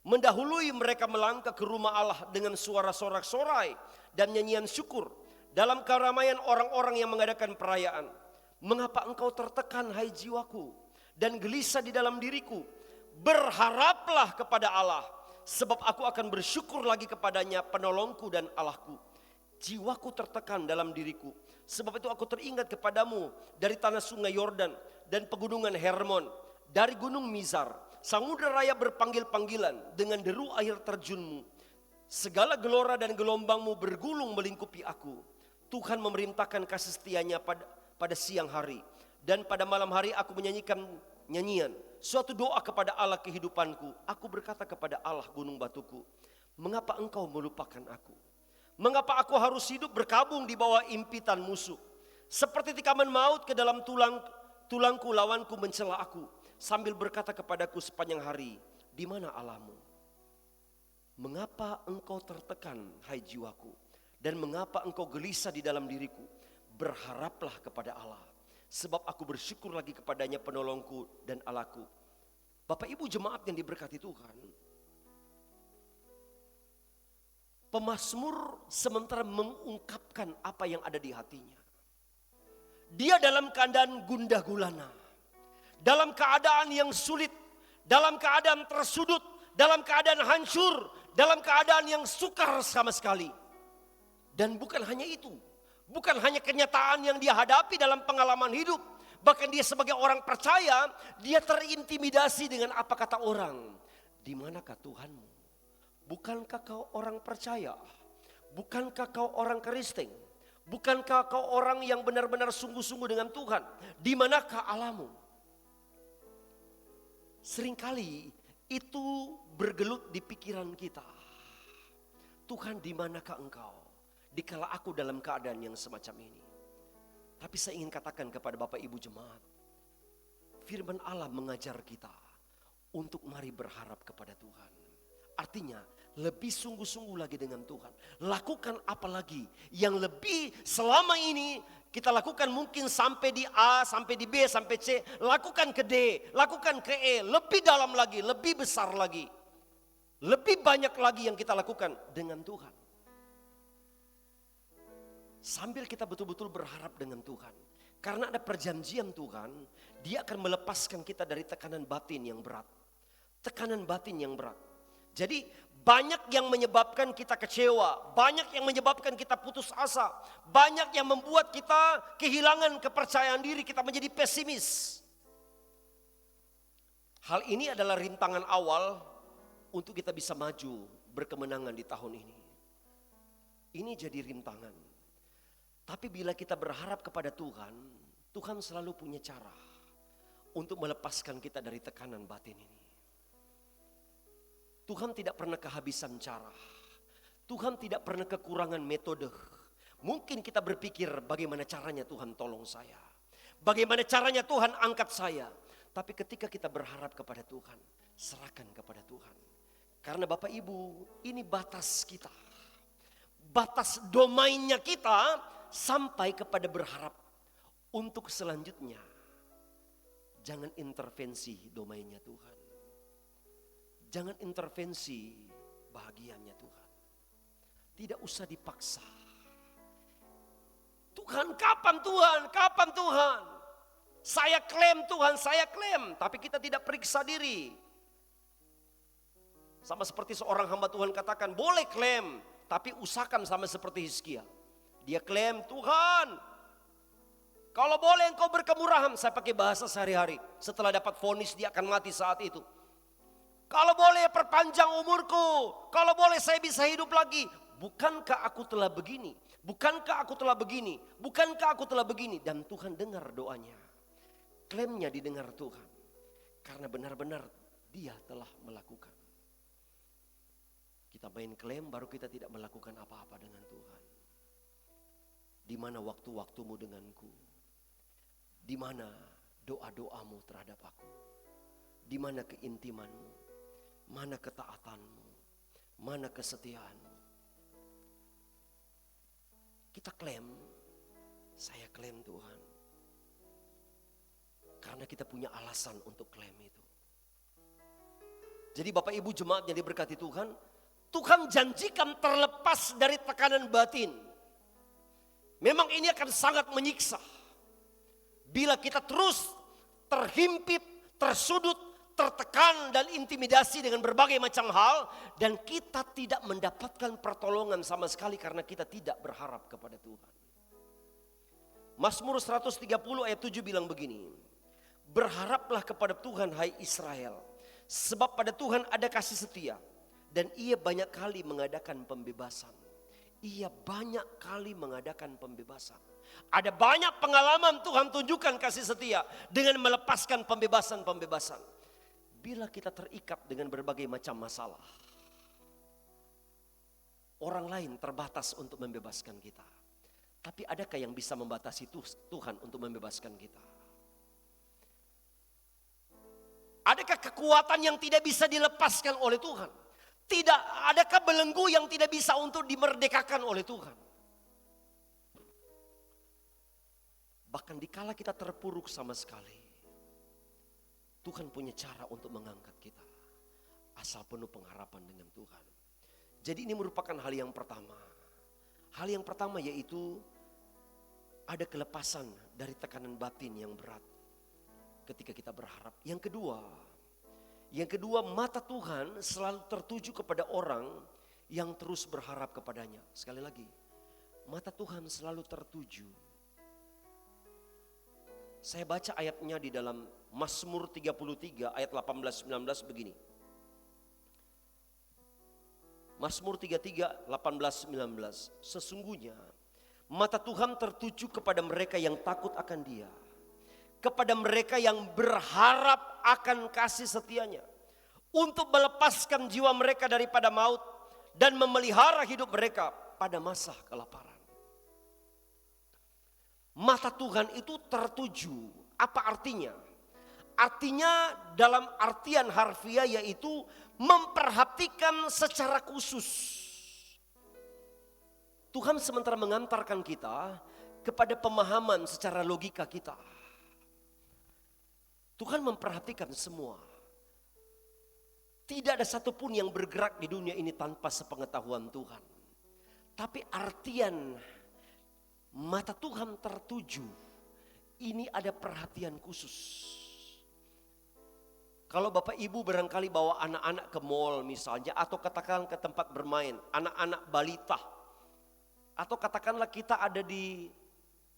Mendahului mereka melangkah ke rumah Allah dengan suara sorak-sorai dan nyanyian syukur. Dalam keramaian orang-orang yang mengadakan perayaan. Mengapa engkau tertekan hai jiwaku dan gelisah di dalam diriku? Berharaplah kepada Allah, sebab aku akan bersyukur lagi kepadanya, penolongku dan Allahku. Jiwaku tertekan dalam diriku, sebab itu aku teringat kepadamu dari tanah sungai Yordan dan pegunungan Hermon, dari gunung Mizar. Samudra raya berpanggil-panggilan dengan deru air terjunmu. Segala gelora dan gelombangmu bergulung melingkupi aku. Tuhan memerintahkan kasih setianya pada siang hari. Dan pada malam hari aku menyanyikan nyanyian. Suatu doa kepada Allah kehidupanku. Aku berkata kepada Allah gunung batuku. Mengapa engkau melupakan aku? Mengapa aku harus hidup berkabung di bawah impitan musuh? Seperti tikaman maut ke dalam tulangku lawanku mencela aku. Sambil berkata kepadaku sepanjang hari. Di mana Allahmu? Mengapa engkau tertekan hai jiwaku? Dan mengapa engkau gelisah di dalam diriku? Berharaplah kepada Allah. Sebab aku bersyukur lagi kepadanya penolongku dan Allahku. Bapak Ibu jemaat yang diberkati Tuhan. Pemazmur sementara mengungkapkan apa yang ada di hatinya. Dia dalam keadaan gundah gulana. Dalam keadaan yang sulit. Dalam keadaan tersudut. Dalam keadaan hancur. Dalam keadaan yang sukar sama sekali. Dan bukan hanya itu. Bukan hanya kenyataan yang dia hadapi dalam pengalaman hidup. Bahkan dia sebagai orang percaya, dia terintimidasi dengan apa kata orang. Di manakah Tuhanmu? Bukankah kau orang percaya? Bukankah kau orang Kristen? Bukankah kau orang yang benar-benar sungguh-sungguh dengan Tuhan? Di manakah Allahmu? Seringkali itu bergelut di pikiran kita. Tuhan, di manakah engkau? Dikala aku dalam keadaan yang semacam ini. Tapi saya ingin katakan kepada Bapak Ibu jemaat. Firman Allah mengajar kita untuk mari berharap kepada Tuhan. Artinya lebih sungguh-sungguh lagi dengan Tuhan. Lakukan apa lagi yang lebih selama ini kita lakukan mungkin sampai di A, sampai di B, sampai C. Lakukan ke D, lakukan ke E. Lebih dalam lagi, lebih besar lagi. Lebih banyak lagi yang kita lakukan dengan Tuhan. Sambil kita betul-betul berharap dengan Tuhan. Karena ada perjanjian Tuhan, Dia akan melepaskan kita dari tekanan batin yang berat. Tekanan batin yang berat. Jadi banyak yang menyebabkan kita kecewa. Banyak yang menyebabkan kita putus asa. Banyak yang membuat kita kehilangan kepercayaan diri. Kita menjadi pesimis. Hal ini adalah rintangan awal untuk kita bisa maju berkemenangan di tahun ini. Ini jadi rintangan. Tapi bila kita berharap kepada Tuhan, Tuhan selalu punya cara untuk melepaskan kita dari tekanan batin ini. Tuhan tidak pernah kehabisan cara. Tuhan tidak pernah kekurangan metode. Mungkin kita berpikir bagaimana caranya Tuhan tolong saya. Bagaimana caranya Tuhan angkat saya. Tapi ketika kita berharap kepada Tuhan, serahkan kepada Tuhan. Karena Bapak Ibu, ini batas kita. Batas domainnya kita sampai kepada berharap untuk selanjutnya. Jangan intervensi domainnya Tuhan. Jangan intervensi bahagiannya Tuhan. Tidak usah dipaksa. Tuhan, kapan Tuhan? Kapan Tuhan? Saya klaim Tuhan, saya klaim. Tapi kita tidak periksa diri. Sama seperti seorang hamba Tuhan katakan, boleh klaim. Tapi usahakan sama seperti Hizkia. Dia klaim, Tuhan, kalau boleh engkau berkemurahan. Saya pakai bahasa sehari-hari. Setelah dapat vonis dia akan mati saat itu. Kalau boleh perpanjang umurku. Kalau boleh saya bisa hidup lagi. Bukankah aku telah begini? Bukankah aku telah begini? Bukankah aku telah begini? Dan Tuhan dengar doanya. Klaimnya didengar Tuhan. Karena benar-benar dia telah melakukan. Kita main klaim baru kita tidak melakukan apa-apa dengan Tuhan. Di mana waktu-waktumu denganku? Di mana doa-doamu terhadap aku? Di mana keintimanmu? Mana ketaatanmu? Mana kesetiaanmu? Kita klaim, saya klaim Tuhan. Karena kita punya alasan untuk klaim itu. Jadi Bapak Ibu jemaat yang diberkati Tuhan, Tuhan janjikan terlepas dari tekanan batin. Memang ini akan sangat menyiksa. Bila kita terus terhimpit, tersudut, tertekan dan intimidasi dengan berbagai macam hal. Dan kita tidak mendapatkan pertolongan sama sekali karena kita tidak berharap kepada Tuhan. Mazmur 130 ayat 7 bilang begini. Berharaplah kepada Tuhan hai Israel. Sebab pada Tuhan ada kasih setia. Dan ia banyak kali mengadakan pembebasan. Ia banyak kali mengadakan pembebasan. Ada banyak pengalaman Tuhan tunjukkan kasih setia. Dengan melepaskan pembebasan-pembebasan. Bila kita terikat dengan berbagai macam masalah. Orang lain terbatas untuk membebaskan kita. Tapi adakah yang bisa membatasi Tuhan untuk membebaskan kita? Adakah kekuatan yang tidak bisa dilepaskan oleh Tuhan? Tidak, adakah belenggu yang tidak bisa untuk dimerdekakan oleh Tuhan? Bahkan dikala kita terpuruk sama sekali, Tuhan punya cara untuk mengangkat kita. Asal penuh pengharapan dengan Tuhan. Jadi ini merupakan hal yang pertama. Hal yang pertama yaitu ada kelepasan dari tekanan batin yang berat ketika kita berharap. Yang kedua mata Tuhan selalu tertuju kepada orang yang terus berharap kepadanya. Sekali lagi, mata Tuhan selalu tertuju. Saya baca ayatnya di dalam Mazmur 33 ayat 18-19 begini. Mazmur 33 18-19. Sesungguhnya mata Tuhan tertuju kepada mereka yang takut akan Dia. Kepada mereka yang berharap akan kasih setianya. Untuk melepaskan jiwa mereka daripada maut. Dan memelihara hidup mereka pada masa kelaparan. Mata Tuhan itu tertuju. Apa artinya? Artinya dalam artian harfiah yaitu memperhatikan secara khusus. Tuhan sementara mengantarkan kita kepada pemahaman secara logika kita. Tuhan memperhatikan semua. Tidak ada satupun yang bergerak di dunia ini tanpa sepengetahuan Tuhan. Tapi artian mata Tuhan tertuju, ini ada perhatian khusus. Kalau Bapak Ibu barangkali bawa anak-anak ke mall misalnya, atau katakan ke tempat bermain, anak-anak balita. Atau katakanlah kita ada di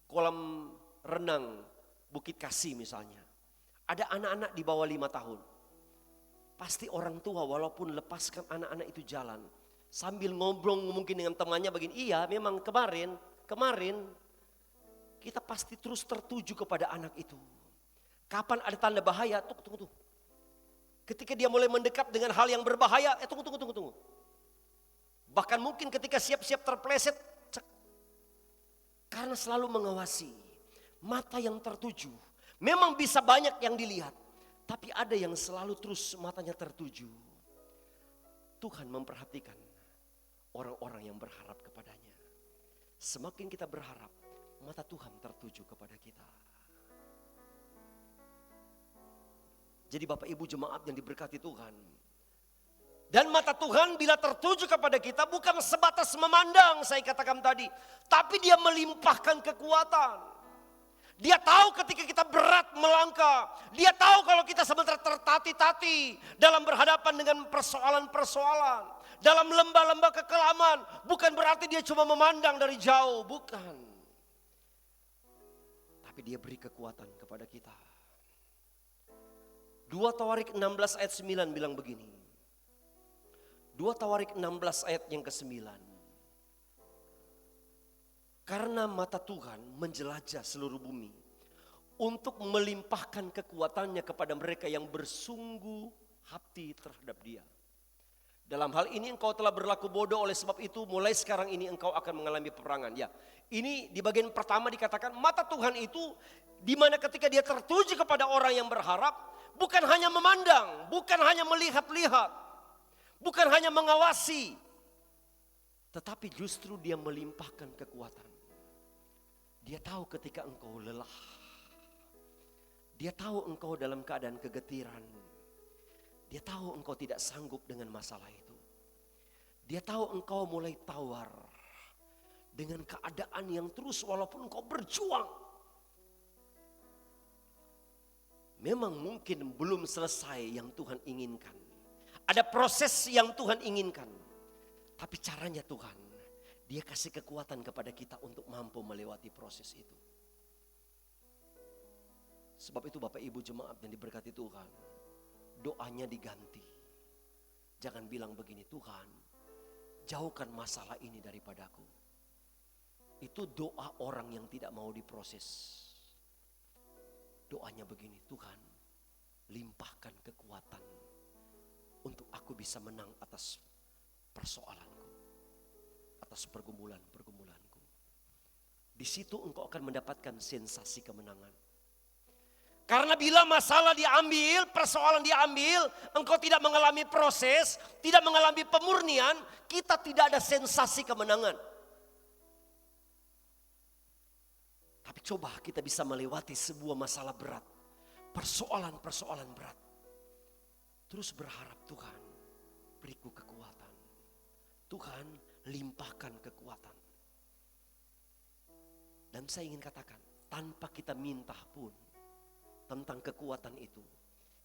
kolam renang Bukit Kasih misalnya. Ada anak-anak di bawah 5 tahun. Pasti orang tua walaupun lepaskan anak-anak itu jalan. Sambil ngobrol mungkin dengan temannya begini, iya memang kemarin kita pasti terus tertuju kepada anak itu. Kapan ada tanda bahaya, tunggu. Ketika dia mulai mendekat dengan hal yang berbahaya, tunggu. Bahkan mungkin ketika siap-siap terpleset, cek. Karena selalu mengawasi, mata yang tertuju. Memang bisa banyak yang dilihat, tapi ada yang selalu terus matanya tertuju. Tuhan memperhatikan orang-orang yang berharap kepadanya. Semakin kita berharap, mata Tuhan tertuju kepada kita. Jadi Bapak Ibu jemaat yang diberkati Tuhan. Dan mata Tuhan bila tertuju kepada kita bukan sebatas memandang, saya katakan tadi. Tapi dia melimpahkan kekuatan. Dia tahu ketika kita berat melangkah. Dia tahu kalau kita sebentar tertati-tati dalam berhadapan dengan persoalan-persoalan. dalam lembah-lembah kekelaman. Bukan berarti dia cuma memandang dari jauh, bukan. Tapi dia beri kekuatan kepada kita. 2 Tawarik 16 ayat 9 bilang begini. 2 Tawarik 16 ayat yang ke-9. Karena mata Tuhan menjelajah seluruh bumi untuk melimpahkan kekuatannya kepada mereka yang bersungguh hati terhadap dia. Dalam hal ini engkau telah berlaku bodoh, oleh sebab itu mulai sekarang ini engkau akan mengalami peperangan. Ya, ini di bagian pertama dikatakan mata Tuhan itu di mana ketika dia tertuju kepada orang yang berharap, bukan hanya memandang, bukan hanya melihat-lihat, bukan hanya mengawasi, tetapi justru dia melimpahkan kekuatan. Dia tahu ketika engkau lelah. Dia tahu engkau dalam keadaan kegetiran. Dia tahu engkau tidak sanggup dengan masalah itu. Dia tahu engkau mulai tawar dengan keadaan yang terus walaupun engkau berjuang. Memang mungkin belum selesai yang Tuhan inginkan. Ada proses yang Tuhan inginkan. Tapi caranya Tuhan, dia kasih kekuatan kepada kita untuk mampu melewati proses itu. Sebab itu Bapak Ibu jemaat yang diberkati Tuhan, doanya diganti. Jangan bilang begini, Tuhan jauhkan masalah ini daripadaku. Itu doa orang yang tidak mau diproses. Doanya begini, Tuhan limpahkan kekuatan untuk aku bisa menang atas persoalanku, atas pergumulan-pergumulanku. Di situ engkau akan mendapatkan sensasi kemenangan. Karena bila masalah diambil, persoalan diambil, engkau tidak mengalami proses, tidak mengalami pemurnian, kita tidak ada sensasi kemenangan. Tapi coba kita bisa melewati sebuah masalah berat, persoalan-persoalan berat. Terus berharap, Tuhan beriku kekuatan. Tuhan limpahkan kekuatan. Dan saya ingin katakan, tanpa kita minta pun tentang kekuatan itu,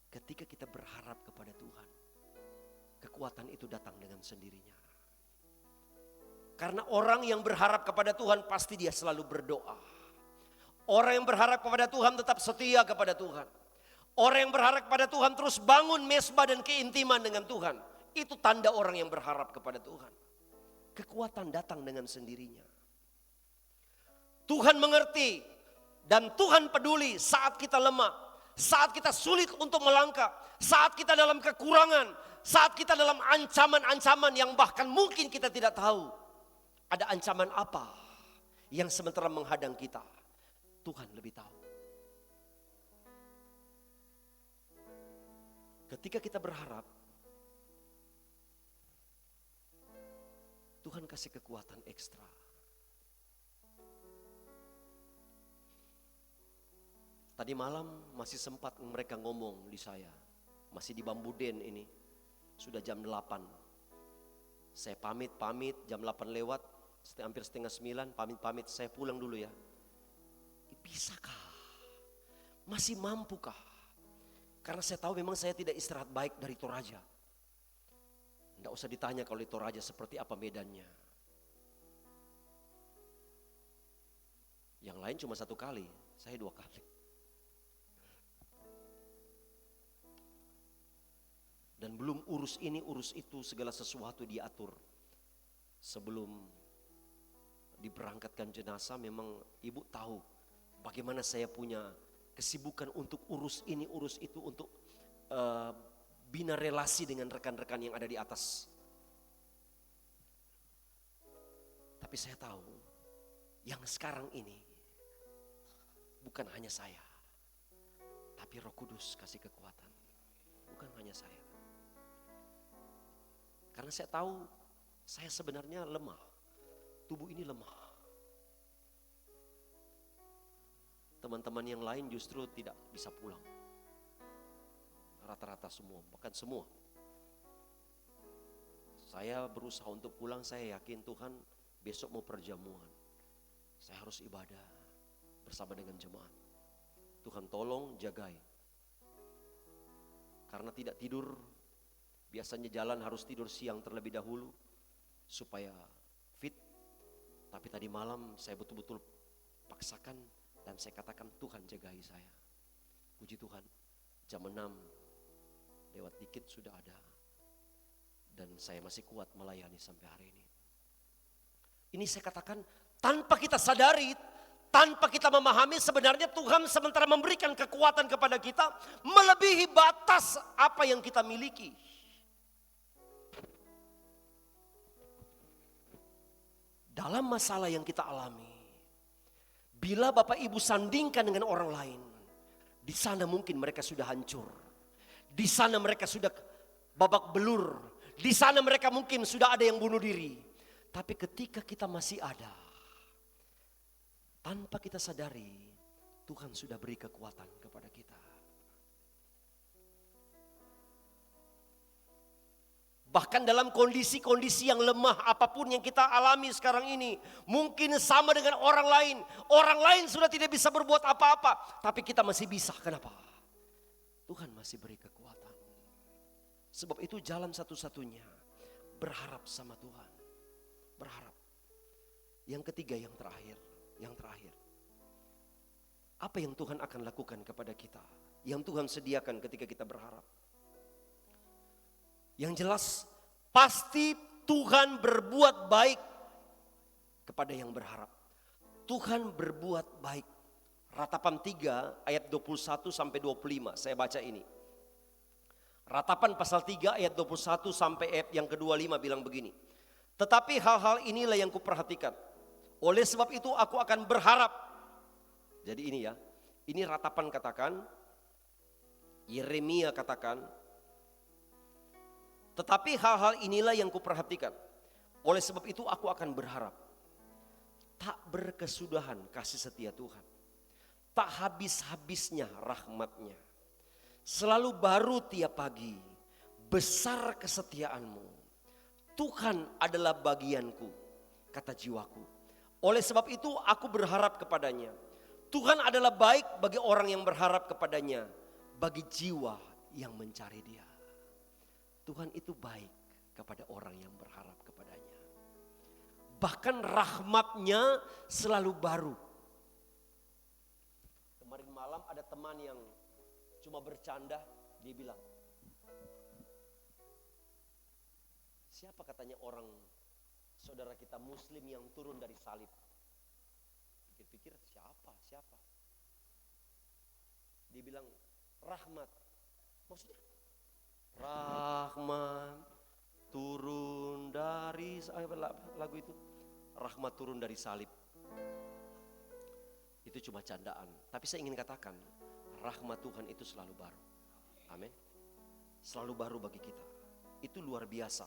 ketika kita berharap kepada Tuhan, kekuatan itu datang dengan sendirinya. Karena orang yang berharap kepada Tuhan pasti dia selalu berdoa. Orang yang berharap kepada Tuhan tetap setia kepada Tuhan. Orang yang berharap kepada Tuhan terus bangun mesbah dan keintiman dengan Tuhan. Itu tanda orang yang berharap kepada Tuhan. Kekuatan datang dengan sendirinya. Tuhan mengerti dan Tuhan peduli saat kita lemah, saat kita sulit untuk melangkah, saat kita dalam kekurangan, saat kita dalam ancaman-ancaman yang bahkan mungkin kita tidak tahu. Ada ancaman apa yang sementara menghadang kita? Tuhan lebih tahu. Ketika kita berharap, Tuhan kasih kekuatan ekstra. Tadi malam masih sempat mereka ngomong di saya. Masih di Bambuden ini. Sudah jam 8. Saya pamit jam 8 lewat. Hampir setengah 9 pamit. Saya pulang dulu ya. Bisakah? Masih mampukah? Karena saya tahu memang saya tidak istirahat baik dari Toraja. Tidak usah ditanya kalau di Toraja seperti apa medannya. Yang lain cuma 1 kali, saya 2 kali. Dan belum urus ini, urus itu, segala sesuatu diatur. Sebelum diberangkatkan jenazah memang ibu tahu bagaimana saya punya kesibukan untuk urus ini, urus itu, untuk bina relasi dengan rekan-rekan yang ada di atas. Tapi saya tahu yang sekarang ini bukan hanya saya, tapi Roh Kudus kasih kekuatan. Bukan hanya saya. Karena saya tahu saya sebenarnya lemah. Tubuh ini lemah. Teman-teman yang lain justru tidak bisa pulang. Rata-rata semua, bahkan semua. Saya berusaha untuk pulang, saya yakin Tuhan besok mau perjamuan. Saya harus ibadah bersama dengan jemaat. Tuhan tolong jagai. Karena tidak tidur Biasanya jalan harus tidur siang terlebih dahulu supaya fit. Tapi tadi malam saya betul-betul paksakan dan saya katakan, Tuhan jagai saya. Puji Tuhan, jam 6 lewat dikit sudah ada. Dan saya masih kuat melayani sampai hari ini. Ini saya katakan tanpa kita sadari, tanpa kita memahami, sebenarnya Tuhan sementara memberikan kekuatan kepada kita melebihi batas apa yang kita miliki. Dalam masalah yang kita alami, bila Bapak Ibu sandingkan dengan orang lain, di sana mungkin mereka sudah hancur. Di sana mereka sudah babak belur. Di sana mereka mungkin sudah ada yang bunuh diri. Tapi ketika kita masih ada, tanpa kita sadari, Tuhan sudah beri kekuatan kepada kita. Bahkan dalam kondisi-kondisi yang lemah apapun yang kita alami sekarang ini, mungkin sama dengan orang lain. Orang lain sudah tidak bisa berbuat apa-apa, tapi kita masih bisa. Kenapa? Tuhan masih beri kekuatan. Sebab itu jalan satu-satunya berharap sama Tuhan. Berharap. Yang ketiga, yang terakhir. Apa yang Tuhan akan lakukan kepada kita? Yang Tuhan sediakan ketika kita berharap. Yang jelas, pasti Tuhan berbuat baik kepada yang berharap. Tuhan berbuat baik. Ratapan 3 ayat 21 sampai 25, saya baca ini. Ratapan pasal 3 ayat 21 sampai ayat yang ke-25 bilang begini. Tetapi hal-hal inilah yang kuperhatikan. Oleh sebab itu aku akan berharap. Jadi ini ya, ini Ratapan katakan, Yeremia katakan. Tetapi hal-hal inilah yang kuperhatikan. Oleh sebab itu aku akan berharap. Tak berkesudahan kasih setia Tuhan. Tak habis-habisnya rahmatnya. Selalu baru tiap pagi. Besar kesetiaanmu. Tuhan adalah bagianku, kata jiwaku. Oleh sebab itu aku berharap kepadanya. Tuhan adalah baik bagi orang yang berharap kepadanya. Bagi jiwa yang mencari dia. Tuhan itu baik kepada orang yang berharap kepadanya. Bahkan rahmatnya selalu baru. Kemarin malam ada teman yang cuma bercanda, dia bilang, siapa katanya orang saudara kita muslim yang turun dari salib? Pikir-pikir siapa? Dia bilang rahmat. Maksudnya rahmat turun dari lagu itu. Rahmat turun dari salib. Itu cuma candaan. Tapi saya ingin katakan, rahmat Tuhan itu selalu baru. Amin. Selalu baru bagi kita. Itu luar biasa.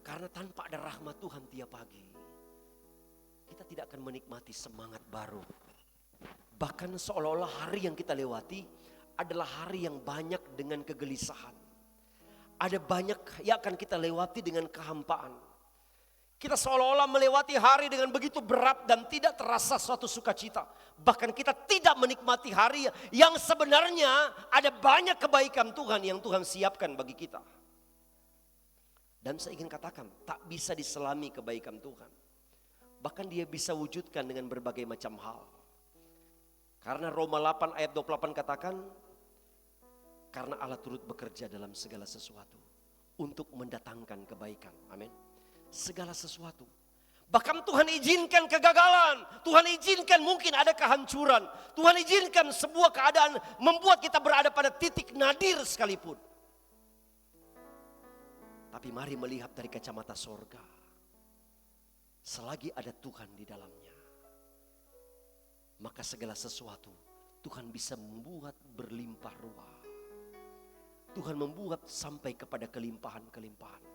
Karena tanpa ada rahmat Tuhan tiap pagi, kita tidak akan menikmati semangat baru. Bahkan seolah-olah hari yang kita lewati adalah hari yang banyak dengan kegelisahan. Ada banyak yang akan kita lewati dengan kehampaan. Kita seolah-olah melewati hari dengan begitu berat dan tidak terasa suatu sukacita. Bahkan kita tidak menikmati hari yang sebenarnya ada banyak kebaikan Tuhan yang Tuhan siapkan bagi kita. Dan saya ingin katakan, tak bisa diselami kebaikan Tuhan. Bahkan dia bisa wujudkan dengan berbagai macam hal. Karena Roma 8 ayat 28 katakan, karena Allah turut bekerja dalam segala sesuatu untuk mendatangkan kebaikan. Amin. Segala sesuatu. Bahkan Tuhan izinkan kegagalan. Tuhan izinkan mungkin ada kehancuran. Tuhan izinkan sebuah keadaan membuat kita berada pada titik nadir sekalipun. Tapi mari melihat dari kacamata sorga. Selagi ada Tuhan di dalamnya, maka segala sesuatu Tuhan bisa membuat berlimpah ruah. Tuhan membuat sampai kepada kelimpahan-kelimpahan.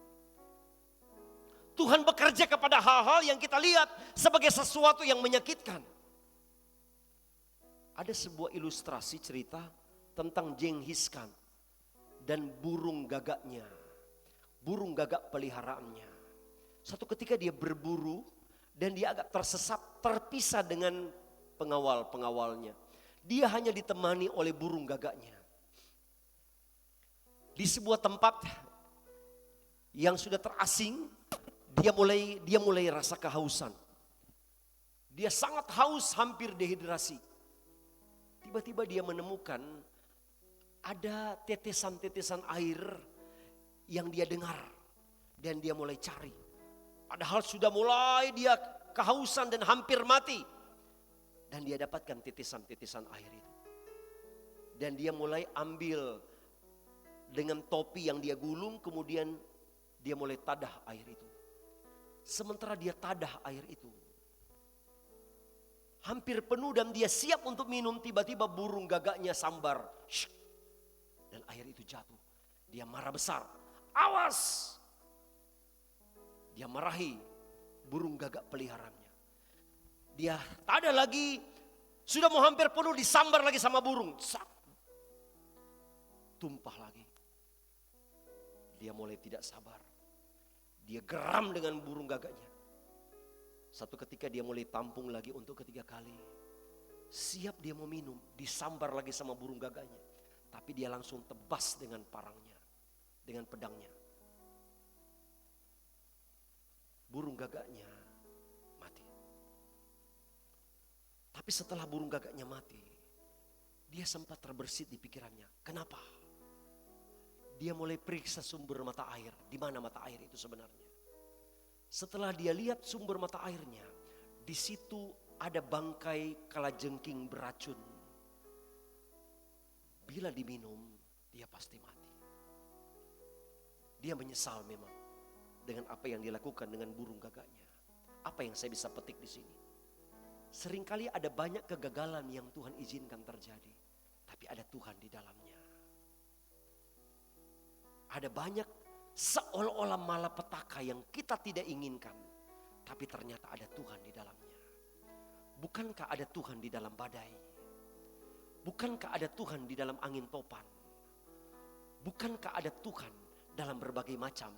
Tuhan bekerja kepada hal-hal yang kita lihat sebagai sesuatu yang menyakitkan. Ada sebuah ilustrasi cerita tentang Genghis Khan dan burung gagaknya. Burung gagak peliharaannya. Satu ketika dia berburu dan dia agak tersesat, terpisah dengan pengawal-pengawalnya. Dia hanya ditemani oleh burung gagaknya. di sebuah tempat yang sudah terasing, dia mulai rasa kehausan. Dia sangat haus, hampir dehidrasi. Tiba-tiba dia menemukan ada tetesan-tetesan air yang dia dengar. Dan dia mulai cari. Padahal sudah mulai dia kehausan dan hampir mati. Dan dia dapatkan tetesan-tetesan air itu. Dan dia mulai ambil dengan topi yang dia gulung, kemudian dia mulai tadah air itu. Sementara dia tadah air itu, hampir penuh dan dia siap untuk minum, tiba-tiba burung gagaknya sambar. Dan air itu jatuh. Dia marah besar. Awas! Dia marahi burung gagak peliharaannya. Dia tadah lagi, sudah mau hampir penuh, disambar lagi sama burung. Tumpah lagi. Dia mulai tidak sabar. Dia geram dengan burung gagaknya. Satu ketika dia mulai tampung lagi untuk ketiga kali. Siap dia mau minum, disambar lagi sama burung gagaknya. Tapi dia langsung tebas dengan parangnya, dengan pedangnya. Burung gagaknya mati. Tapi setelah burung gagaknya mati, dia sempat terbersit di pikirannya. Kenapa? Dia mulai periksa sumber mata air. Di mana mata air itu sebenarnya? Setelah dia lihat sumber mata airnya, di situ ada bangkai kalajengking beracun. Bila diminum, dia pasti mati. Dia menyesal memang dengan apa yang dilakukan dengan burung gagaknya. Apa yang saya bisa petik di sini? Seringkali ada banyak kegagalan yang Tuhan izinkan terjadi, tapi ada Tuhan di dalamnya. Ada banyak seolah-olah malapetaka yang kita tidak inginkan, tapi ternyata ada Tuhan di dalamnya. Bukankah ada Tuhan di dalam badai? Bukankah ada Tuhan di dalam angin topan? Bukankah ada Tuhan dalam berbagai macam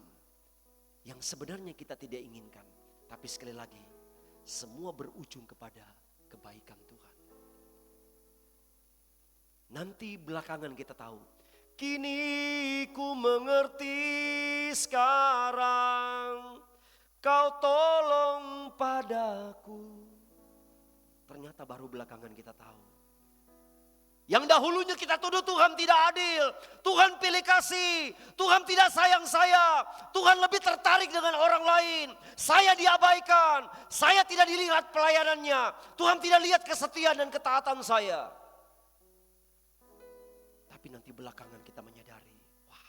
yang sebenarnya kita tidak inginkan, tapi sekali lagi semua berujung kepada kebaikan Tuhan. Nanti belakangan kita tahu, kini ku mengerti sekarang, kau tolong padaku. Ternyata baru belakangan kita tahu. Yang dahulunya kita tuduh Tuhan tidak adil, Tuhan pilih kasih, Tuhan tidak sayang saya, Tuhan lebih tertarik dengan orang lain, saya diabaikan, saya tidak dilihat pelayanannya, Tuhan tidak lihat kesetiaan dan ketaatan saya. Tapi nanti belakangan kita menyadari, wah,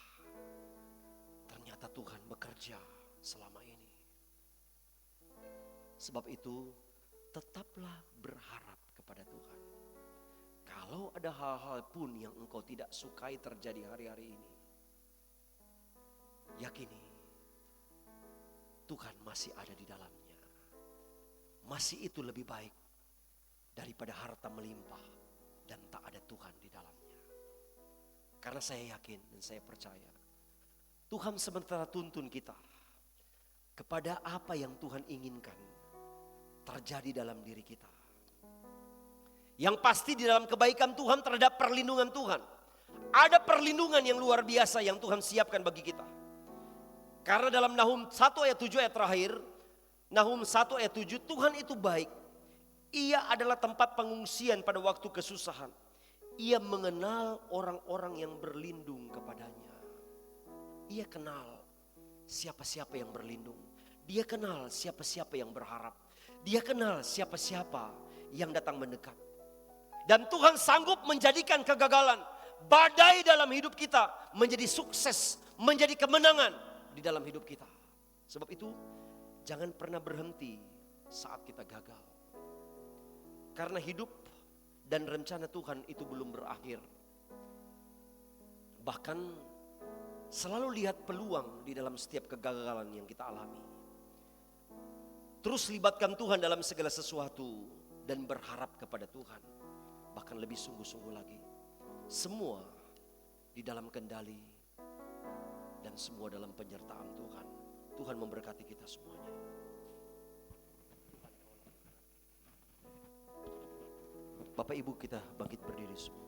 ternyata Tuhan bekerja selama ini. Sebab itu tetaplah berharap kepada Tuhan. Kalau ada hal-hal pun yang engkau tidak sukai terjadi hari-hari ini, yakini Tuhan masih ada di dalamnya. Masih itu lebih baik daripada harta melimpah dan tak ada Tuhan di dalamnya. Karena saya yakin dan saya percaya Tuhan sementara tuntun kita kepada apa yang Tuhan inginkan terjadi dalam diri kita. Yang pasti di dalam kebaikan Tuhan terhadap perlindungan Tuhan. Ada perlindungan yang luar biasa yang Tuhan siapkan bagi kita. Karena dalam Nahum 1 ayat 7 ayat terakhir, Nahum 1 ayat 7, Tuhan itu baik. Ia adalah tempat pengungsian pada waktu kesusahan. Ia mengenal orang-orang yang berlindung kepadanya. Ia kenal siapa-siapa yang berlindung. Dia kenal siapa-siapa yang berharap. Dia kenal siapa-siapa yang datang mendekat. Dan Tuhan sanggup menjadikan kegagalan, badai dalam hidup kita menjadi sukses, menjadi kemenangan di dalam hidup kita. Sebab itu jangan pernah berhenti saat kita gagal. Karena hidup dan rencana Tuhan itu belum berakhir. Bahkan selalu lihat peluang di dalam setiap kegagalan yang kita alami. Terus libatkan Tuhan dalam segala sesuatu dan berharap kepada Tuhan. Bahkan lebih sungguh-sungguh lagi. Semua di dalam kendali dan semua dalam penyertaan Tuhan. Tuhan memberkati kita semuanya. Bapak Ibu, kita bangkit berdiri semua.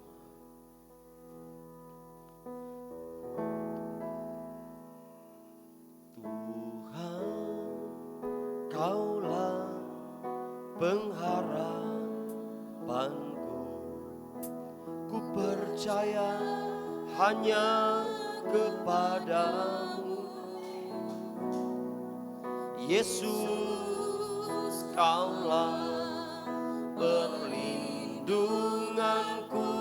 percaya hanya kepadamu. Yesus, Kaulah perlindunganku,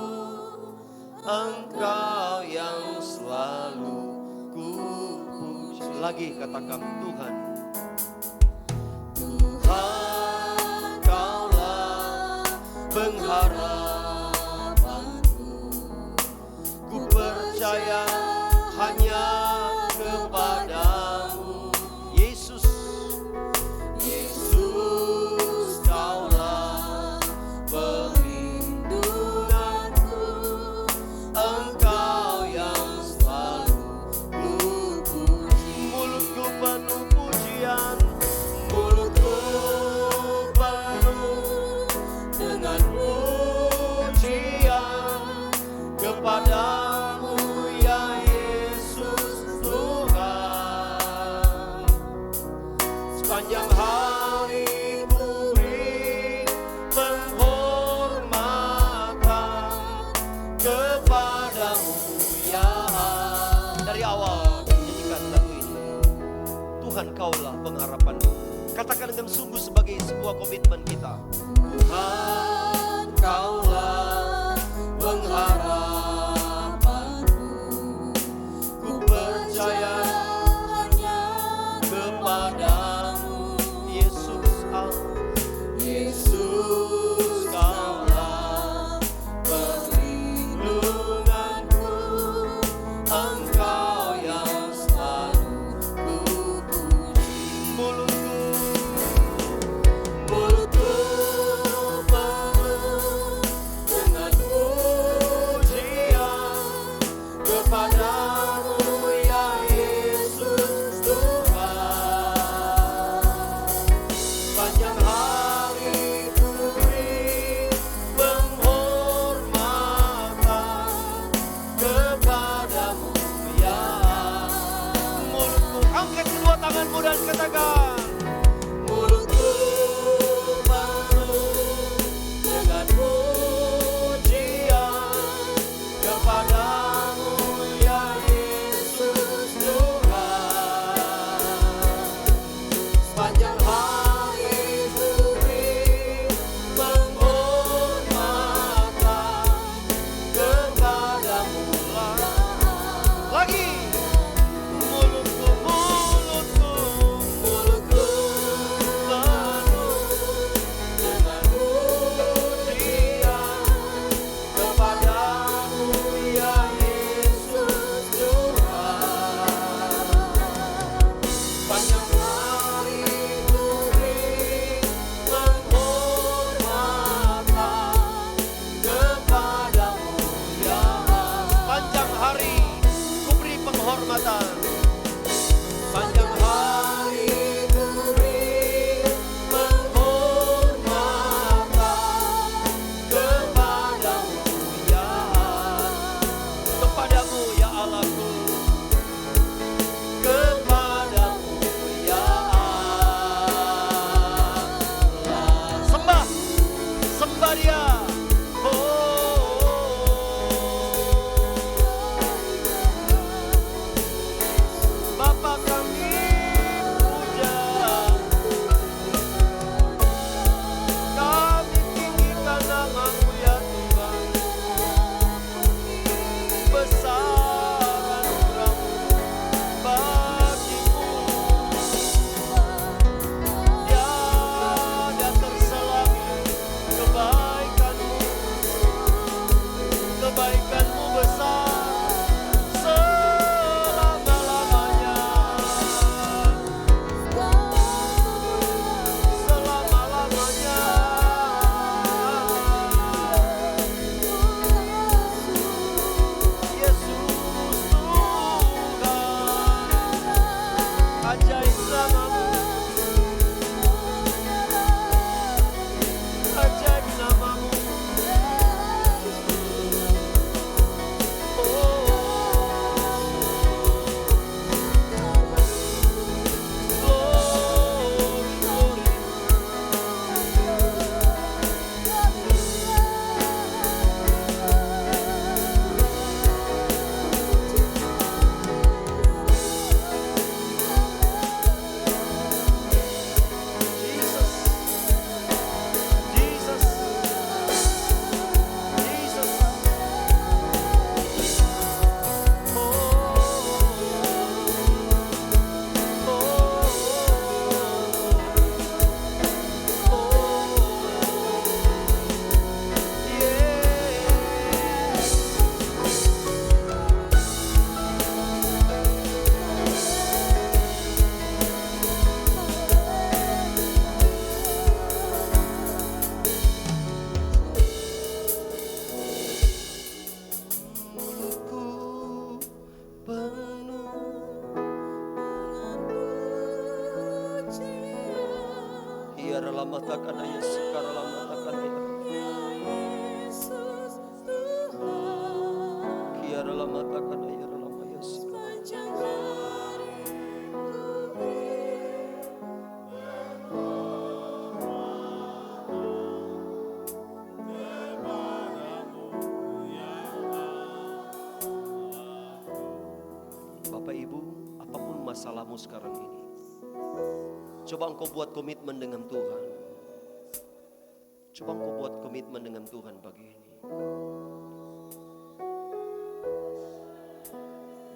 Engkau yang selalu ku puji. Lagi katakan Tuhan. Tuhan, Kaulah pengharapanku, ku percaya hanya kepadamu. Yesus, Yesus, Kaulah perlindunganku, Engkau yang selalu ku puji. Mulutku penuh pujian, mulutku penuh dengan pujian kepadamu ya Yesus Tuhan. Sepanjang hari ku beri penghormatan kepadamu ya Allah. Dari awal nyanyikan lagu ini. Tuhan, Kaulah pengharapanku. Katakan dengan sungguh sebagai sebuah komitmen kita. Tuhan, Kaulah pengharapanku, ku percaya hanya kepadamu. Yesus, Yesus, Kaulah perlindunganku, Engkau yang selalu ku puji. Mulutku penuh dengan pujian kepadamu ya Yesus Tuhan. Sepanjang hari ku beri penghormatan kepadamu ya. Mulutku, angkat kedua tanganmu dan katakan. Mulutku penuh dengan pujian kepadamu ya Yesus Tuhan. Sepanjang hari ku beri penghormatan kepadamu. Lagi. Mulutku matakan ya sikara matakan ya. Yesus Tuhan. Kiara matakan ya lama ya sikara. Sepanjang hari Bapak Ibu, apapun masalahmu sekarang ini, coba engkau buat komitmen dengan Tuhan. Coba engkau buat komitmen dengan Tuhan pagi ini.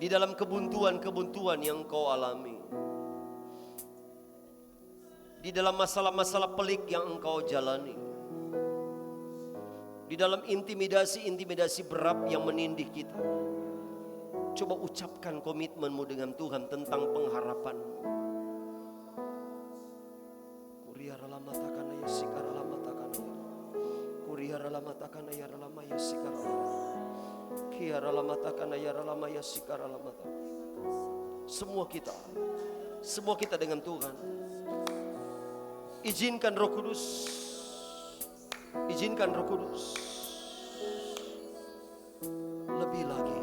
Di dalam kebuntuan-kebuntuan yang engkau alami, di dalam masalah-masalah pelik yang engkau jalani, di dalam intimidasi-intimidasi berat yang menindih kita, coba ucapkan komitmenmu dengan Tuhan tentang pengharapanmu. Kuriara lama takana ya sikara lama takana ya. Kuriara lama takana ya lama ya sikara lama. Kiara lama takana ya lama ya sikara lama takana. Semua kita dengan Tuhan. Izinkan Roh Kudus. Izinkan Roh Kudus. Lebih lagi.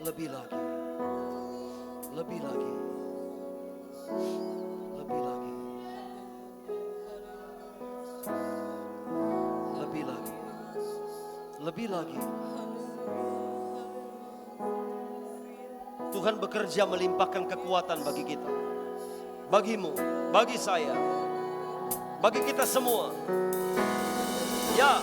Lebih lagi. Lebih lagi. Lebih lagi. Lebih lagi. Lebih lagi. Tuhan bekerja melimpahkan kekuatan bagi kita. Bagimu, bagi saya, bagi kita semua. Ya.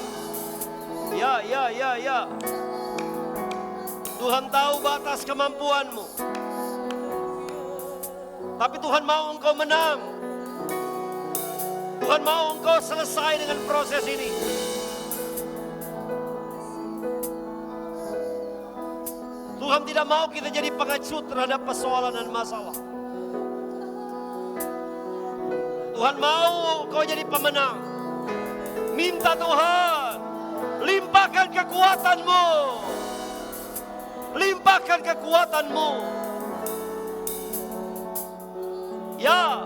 Tuhan tahu batas kemampuanmu. Tapi Tuhan mau engkau menang. Tuhan mau engkau selesai dengan proses ini. Tuhan tidak mau kita jadi pengecut terhadap persoalan dan masalah. Tuhan mau kau jadi pemenang. Minta Tuhan, limpahkan kekuatanmu. Limpahkan kekuatanmu. Ya.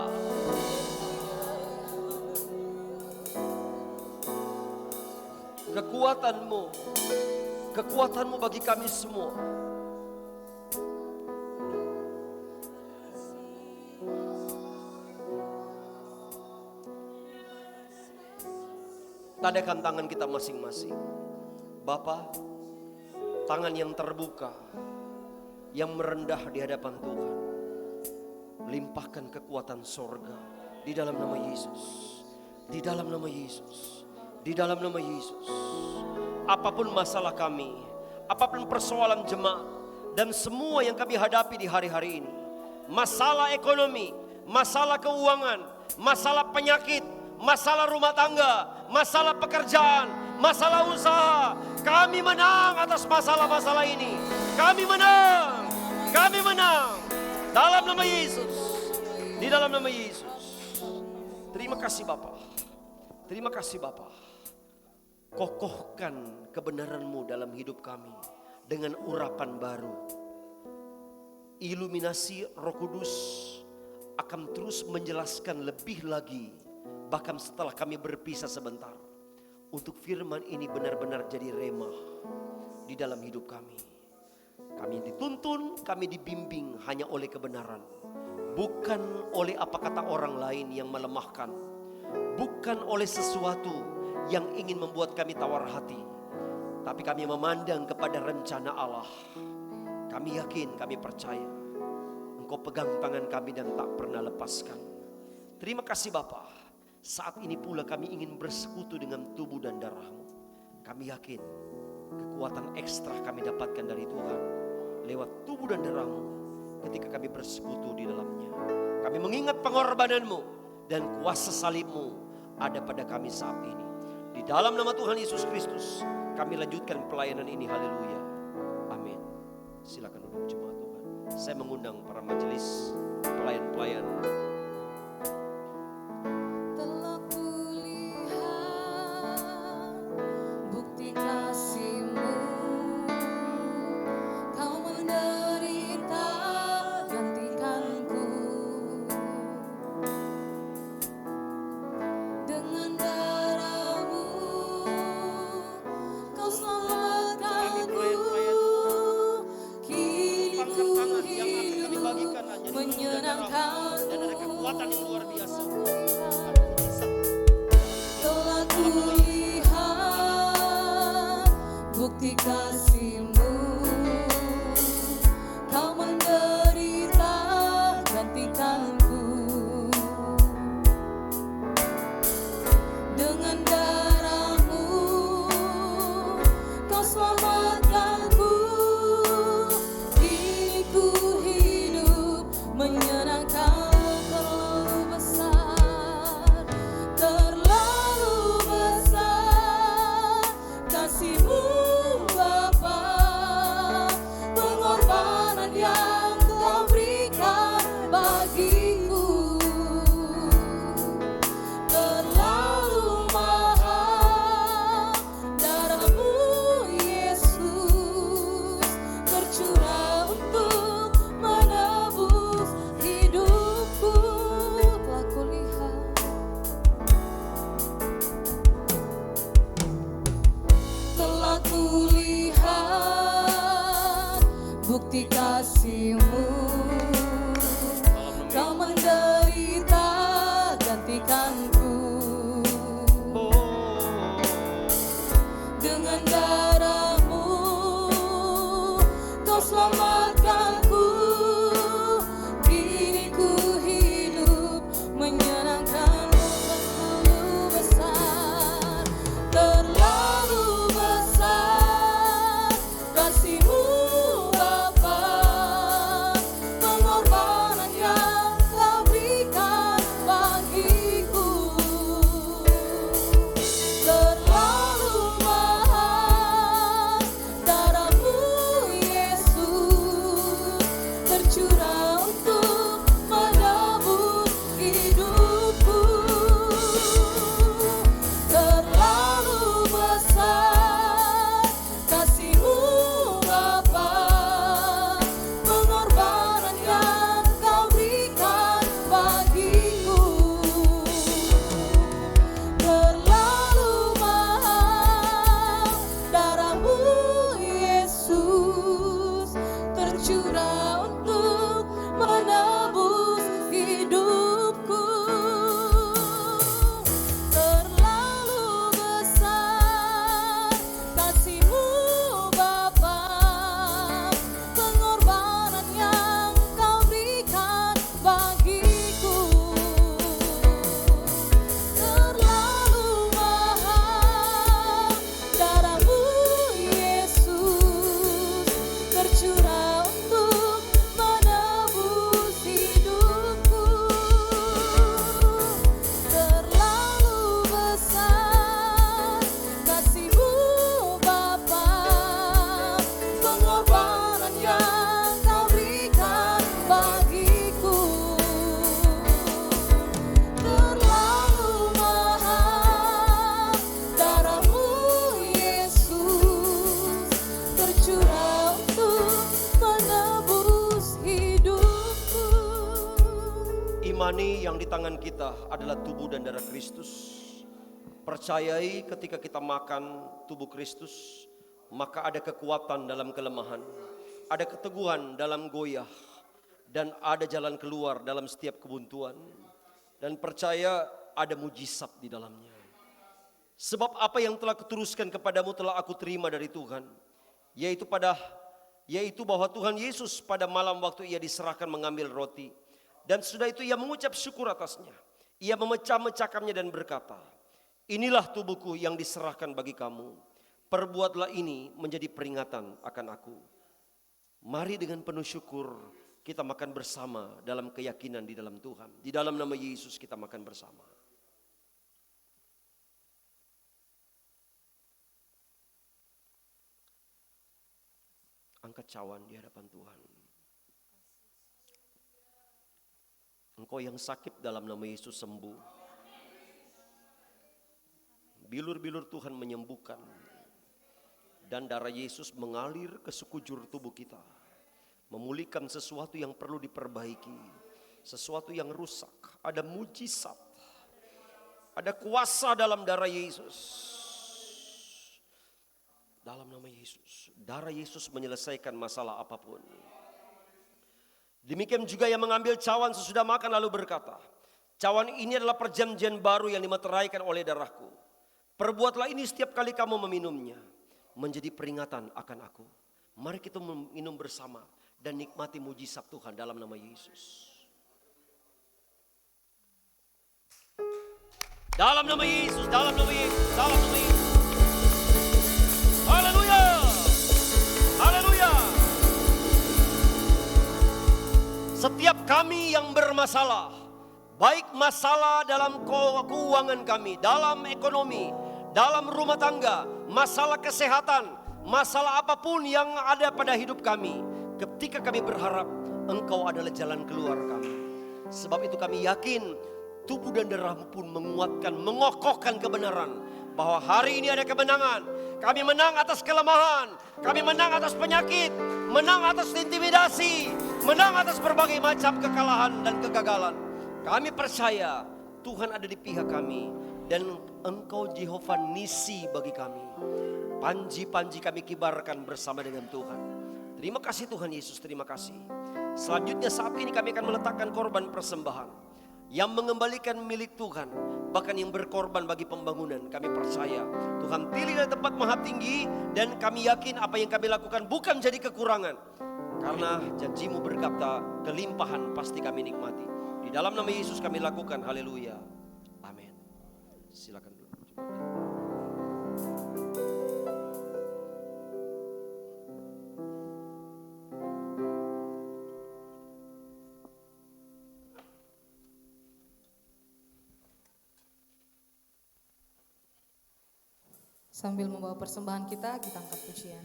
Kekuatanmu. Kekuatanmu bagi kami semua. Tadakan tangan kita masing-masing. Bapa, tangan yang terbuka, yang merendah di hadapan Tuhan. Limpahkan kekuatan sorga di dalam nama Yesus. Di dalam nama Yesus. Di dalam nama Yesus. Apapun masalah kami, apapun persoalan jemaat, dan semua yang kami hadapi di hari-hari ini. Masalah ekonomi, masalah keuangan, masalah penyakit, masalah rumah tangga, masalah pekerjaan, masalah usaha. Kami menang atas masalah-masalah ini. Kami menang. Kami menang. Dalam nama Yesus. Di dalam nama Yesus. Terima kasih Bapa. Terima kasih Bapa. Kokohkan kebenaran-Mu dalam hidup kami dengan urapan baru. Iluminasi Roh Kudus akan terus menjelaskan lebih lagi, bahkan setelah kami berpisah sebentar, untuk firman ini benar-benar jadi rema di dalam hidup kami. Kami dituntun, kami dibimbing hanya oleh kebenaran, bukan oleh apa kata orang lain yang melemahkan, bukan oleh sesuatu yang ingin membuat kami tawar hati, tapi kami memandang kepada rencana Allah. Kami yakin, kami percaya Engkau pegang tangan kami dan tak pernah lepaskan. Terima kasih Bapa. Saat ini pula kami ingin bersekutu dengan tubuh dan darah-Mu. Kami yakin kekuatan ekstra kami dapatkan dari Tuhan lewat tubuh dan darah-Mu ketika kami bersekutu di dalamnya. Kami mengingat pengorbanan-Mu dan kuasa salib-Mu ada pada kami saat ini. Di dalam nama Tuhan Yesus Kristus kami lanjutkan pelayanan ini. Haleluya. Amin. Silakan duduk jemaat Tuhan. Saya mengundang para majelis pelayan-pelayan. telah kulihat bukti kasih-Mu, Kau menderita gantikanku. kekuatan yang luar biasa. Ada mujizat. Telah kulihat bukti kasih-Mu, Kau menderita gantikanku. Dengan darah-Mu Kau selamatkanku. Kini ku hidup menyenangkan-Mu. Terlalu besar, terlalu besar kasih-Mu Bapa, pengorbanan yang Kau berikan bagiku. Terlalu mahal darah-Mu Yesus, tercurah untuk menebus hidupku. Telah kulihat, telah kulihat bukti kasih-Mu, Kau menderita gantikanku. Dengan darah-Mu Kau selamatkanku. Kini ku hidup menyenangkan-Mu. Terlalu besar, terlalu besar kasih-Mu Bapa, pengorbanan yang Kau berikan bagiku. Terlalu mahal darah-Mu Yesus, tercurah untuk menebus hidupku. Terlalu besar kasih-Mu Bapa, pengorbanan yang Kau berikan bagiku. Terlalu mahal darah-Mu Yesus, tercurah untuk menebus hidupku. Terlalu besar kasih-Mu Bapa, pengorbanan yang Kau berikan bagiku. Terlalu mahal darah-Mu Yesus, tercurah untuk menebus hidupku. Terlalu besar kasih-Mu Bapa, pengorbanan yang Kau berikan bagiku. Terlalu mahal darah-Mu Yesus, tercurah untuk menebus hidupku. Imani yang di tangan kita adalah tubuh dan darah Kristus. Percayai ketika kita makan tubuh Kristus, maka ada kekuatan dalam kelemahan, ada keteguhan dalam goyah, dan ada jalan keluar dalam setiap kebuntuan. Dan percaya ada mujizat di dalamnya. Sebab apa yang telah kuteruskan kepadamu telah aku terima dari Tuhan, yaitu bahwa Tuhan Yesus pada malam waktu Ia diserahkan mengambil roti, dan sudah itu Ia mengucap syukur atasnya. Ia memecah-mecahkannya dan berkata, inilah tubuhku yang diserahkan bagi kamu. Perbuatlah ini menjadi peringatan akan aku. Mari dengan penuh syukur kita makan bersama dalam keyakinan di dalam Tuhan. Di dalam nama Yesus kita makan bersama. Angkat cawan di hadapan Tuhan. Engkau yang sakit dalam nama Yesus sembuh. Bilur-bilur Tuhan menyembuhkan. Dan darah Yesus mengalir ke sekujur tubuh kita. Memulihkan sesuatu yang perlu diperbaiki. Sesuatu yang rusak. Ada mujizat. Ada kuasa dalam darah Yesus. Dalam nama Yesus. Darah Yesus menyelesaikan masalah apapun. Demikian juga yang mengambil cawan sesudah makan lalu berkata, Cawan ini adalah perjanjian baru yang dimeteraikan oleh darahku. Perbuatlah ini setiap kali kamu meminumnya, menjadi peringatan akan aku. Mari kita minum bersama dan nikmati mujizat Tuhan dalam nama Yesus. Dalam nama Yesus, dalam nama Yesus, dalam nama Yesus. Haleluya. Haleluya. Setiap kami yang bermasalah, baik masalah dalam keuangan kami, dalam ekonomi, dalam rumah tangga, masalah kesehatan, masalah apapun yang ada pada hidup kami, ketika kami berharap Engkau adalah jalan keluar kami. Sebab itu kami yakin tubuh dan darah-Mu pun menguatkan, mengokohkan kebenaran bahwa hari ini ada kemenangan. Kami menang atas kelemahan, kami menang atas penyakit, menang atas intimidasi, menang atas berbagai macam kekalahan dan kegagalan. Kami percaya Tuhan ada di pihak kami dan Engkau Jehovah Nisi bagi kami. Panji-panji kami kibarkan bersama dengan Tuhan. Terima kasih Tuhan Yesus, terima kasih. Selanjutnya saat ini kami akan meletakkan korban persembahan yang mengembalikan milik Tuhan, bahkan yang berkorban bagi pembangunan. Kami percaya Tuhan pilih dari tempat maha tinggi, dan kami yakin apa yang kami lakukan bukan jadi kekurangan, karena janji-Mu berkata kelimpahan pasti kami nikmati. Di dalam nama Yesus kami lakukan, haleluya, amin. Silakan dulu. Sambil membawa persembahan kita angkat pujian.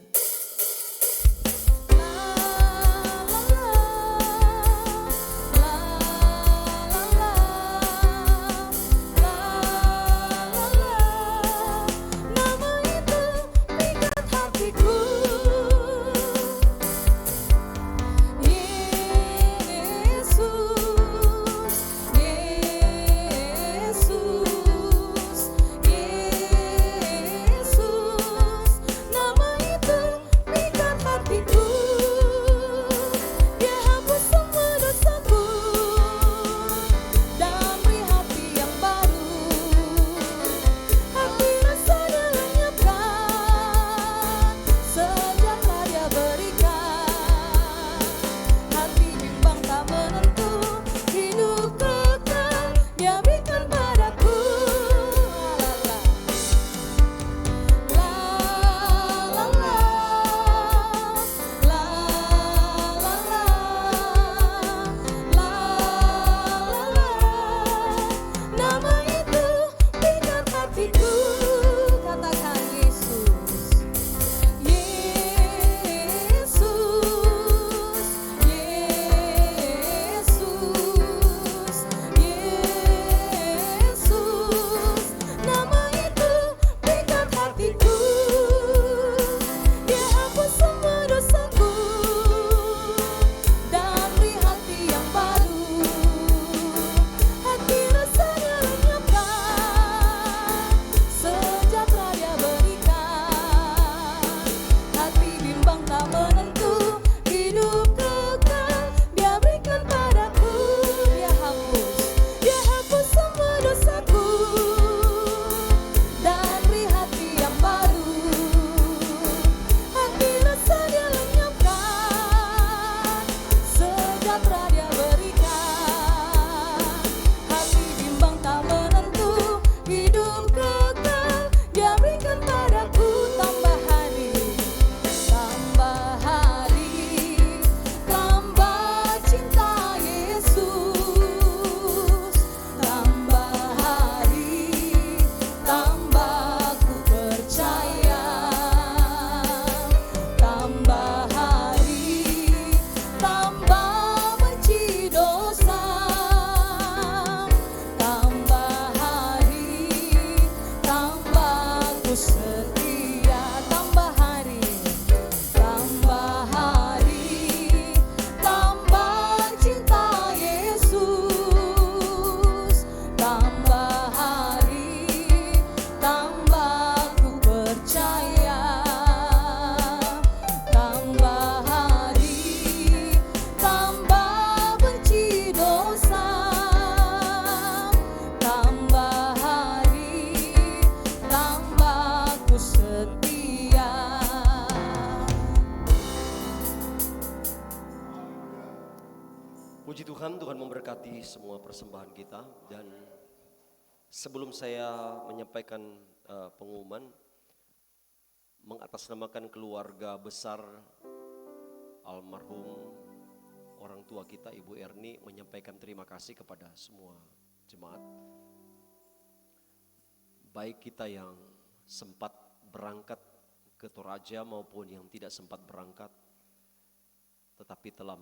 Nama itu Puji Tuhan, Tuhan memberkati semua persembahan kita. Dan sebelum saya menyampaikan pengumuman, mengatasnamakan keluarga besar almarhum orang tua kita Ibu Erni, menyampaikan terima kasih kepada semua jemaat. Baik kita yang sempat berangkat ke Toraja maupun yang tidak sempat berangkat, tetapi telah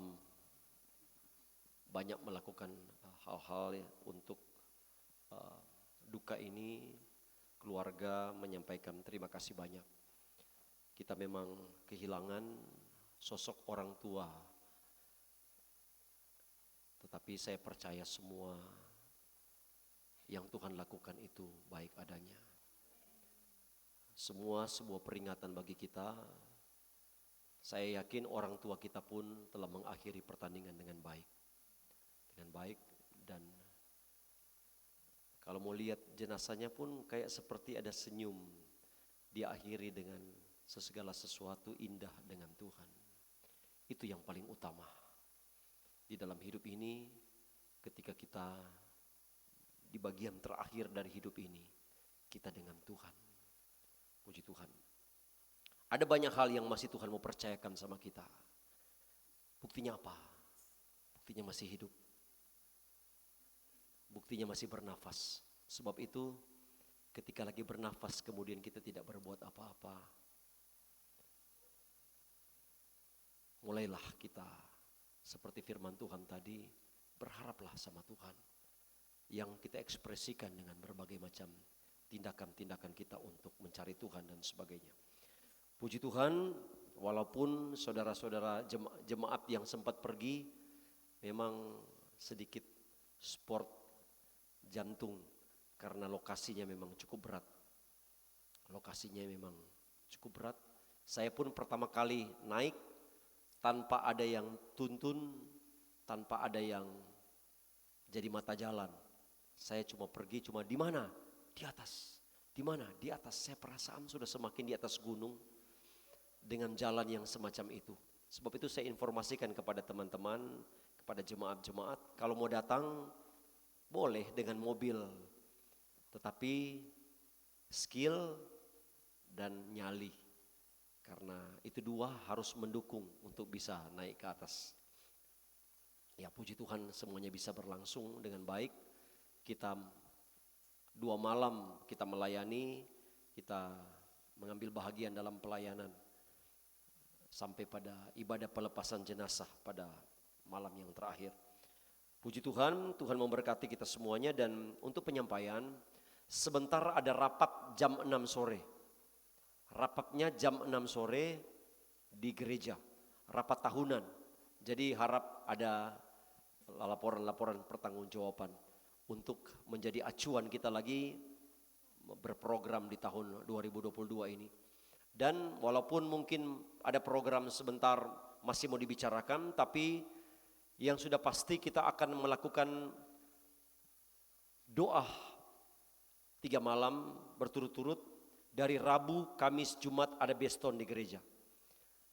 banyak melakukan hal-hal untuk duka ini. Keluarga menyampaikan terima kasih banyak. Kita memang kehilangan sosok orang tua, tetapi saya percaya semua yang Tuhan lakukan itu baik adanya. Semua sebuah peringatan bagi kita. Saya yakin orang tua kita pun telah mengakhiri pertandingan dengan baik. Dan kalau mau lihat jenazahnya pun kayak seperti ada senyum. Dia akhiri dengan segala sesuatu indah dengan Tuhan. Itu yang paling utama di dalam hidup ini. Ketika kita di bagian terakhir dari hidup ini, kita dengan Tuhan. Puji Tuhan. Ada banyak hal yang masih Tuhan mau percayakan sama kita. Buktinya apa? Buktinya masih hidup. Buktinya masih bernafas. Sebab itu ketika lagi bernafas kemudian kita tidak berbuat apa-apa, mulailah kita seperti firman Tuhan tadi, berharaplah sama Tuhan. Yang kita ekspresikan dengan berbagai macam tindakan-tindakan kita untuk mencari Tuhan dan sebagainya. Puji Tuhan, walaupun saudara-saudara jemaat yang sempat pergi memang sedikit sport jantung karena lokasinya memang cukup berat. Saya pun pertama kali naik tanpa ada yang tuntun, tanpa ada yang jadi mata jalan. Saya cuma pergi di mana? Di atas. Di mana? Di atas. Saya perasaan sudah semakin di atas gunung dengan jalan yang semacam itu. Sebab itu saya informasikan kepada teman-teman, kepada jemaat-jemaat, kalau mau datang boleh dengan mobil, tetapi skill dan nyali, karena itu dua harus mendukung untuk bisa naik ke atas. Ya puji Tuhan, semuanya bisa berlangsung dengan baik. Kita 2 malam kita melayani, kita mengambil bahagian dalam pelayanan sampai pada ibadah pelepasan jenazah pada malam yang terakhir. Puji Tuhan, Tuhan memberkati kita semuanya. Dan untuk penyampaian, sebentar ada rapat jam 6 sore. Rapatnya jam 6 sore di gereja, rapat tahunan. Jadi harap ada laporan-laporan pertanggungjawaban untuk menjadi acuan kita lagi berprogram di tahun 2022 ini. Dan walaupun mungkin ada program sebentar masih mau dibicarakan, tapi yang sudah pasti kita akan melakukan doa 3 malam berturut-turut. Dari Rabu, Kamis, Jumat ada beston di gereja.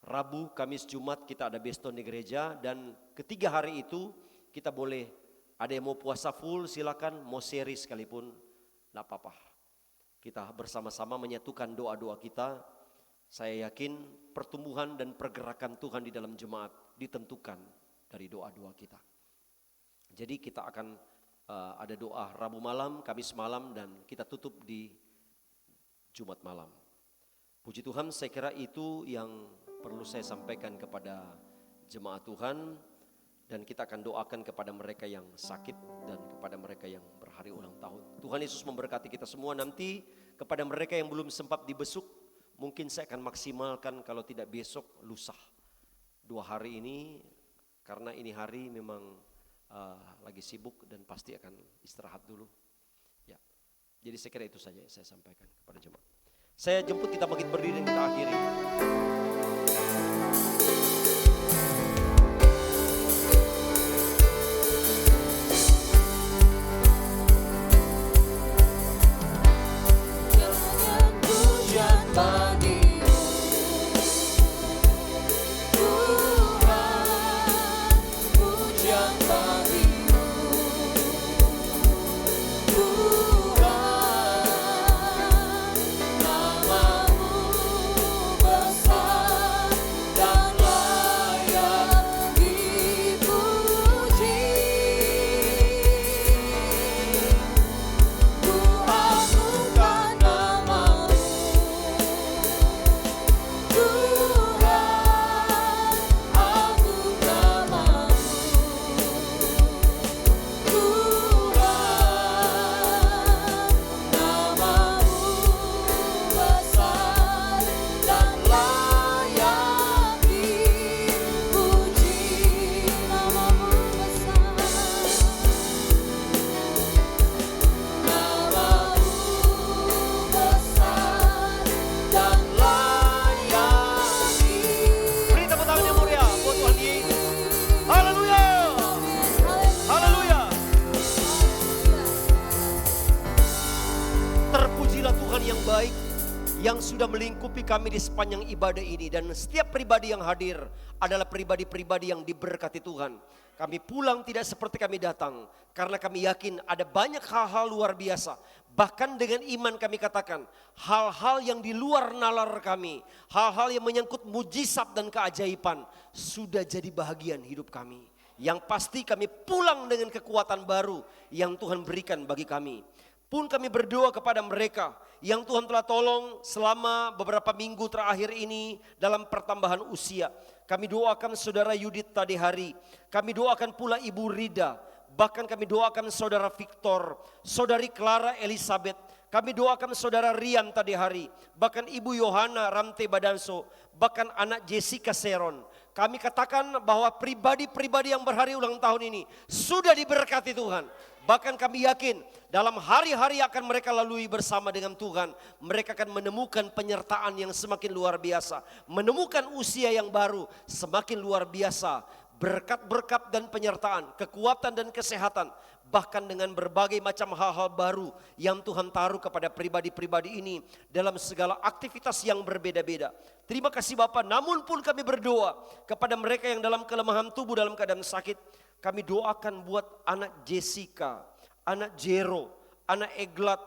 Rabu, Kamis, Jumat kita ada beston di gereja. Dan ketiga hari itu kita boleh, ada yang mau puasa full silakan, mau seri sekalipun tidak apa-apa. Kita bersama-sama menyatukan doa-doa kita. Saya yakin pertumbuhan dan pergerakan Tuhan di dalam jemaat ditentukan dari doa-doa kita. Jadi kita akan ada doa Rabu malam, Kamis malam, dan kita tutup di Jumat malam. Puji Tuhan, saya kira itu yang perlu saya sampaikan kepada jemaat Tuhan. Dan kita akan doakan kepada mereka yang sakit dan kepada mereka yang berhari ulang tahun. Tuhan Yesus memberkati kita semua. Nanti kepada mereka yang belum sempat dibesuk, mungkin saya akan maksimalkan, kalau tidak besok, lusa. 2 hari ini, karena ini hari memang lagi sibuk dan pasti akan istirahat dulu. Ya, jadi saya kira itu saja yang saya sampaikan kepada jemaat. Saya jemput kita bangkit berdiri dan kita akhiri. Tuhan, pujian sudah melingkupi kami di sepanjang ibadah ini. Dan setiap pribadi yang hadir adalah pribadi-pribadi yang diberkati Tuhan. Kami pulang tidak seperti kami datang, karena kami yakin ada banyak hal-hal luar biasa. Bahkan dengan iman kami katakan, hal-hal yang di luar nalar kami, hal-hal yang menyangkut mujizat dan keajaiban sudah jadi bahagian hidup kami. Yang pasti kami pulang dengan kekuatan baru yang Tuhan berikan bagi kami. Pun kami berdoa kepada mereka yang Tuhan telah tolong selama beberapa minggu terakhir ini dalam pertambahan usia. Kami doakan saudara Yudit tadi hari. Kami doakan pula Ibu Rida. Bahkan kami doakan saudara Victor, saudari Clara Elizabeth. Kami doakan saudara Rian tadi hari. Bahkan Ibu Yohana Ramte Badanso. Bahkan anak Jessica Seron. Kami katakan bahwa pribadi-pribadi yang berhari ulang tahun ini sudah diberkati Tuhan. Bahkan kami yakin dalam hari-hari akan mereka lalui bersama dengan Tuhan. Mereka akan menemukan penyertaan yang semakin luar biasa. Menemukan usia yang baru semakin luar biasa. Berkat-berkat dan penyertaan, kekuatan dan kesehatan. Bahkan dengan berbagai macam hal-hal baru yang Tuhan taruh kepada pribadi-pribadi ini dalam segala aktivitas yang berbeda-beda. Terima kasih Bapak, namun pun kami berdoa kepada mereka yang dalam kelemahan tubuh, dalam keadaan sakit. Kami doakan buat anak Jessica, anak Jero, anak Eglat,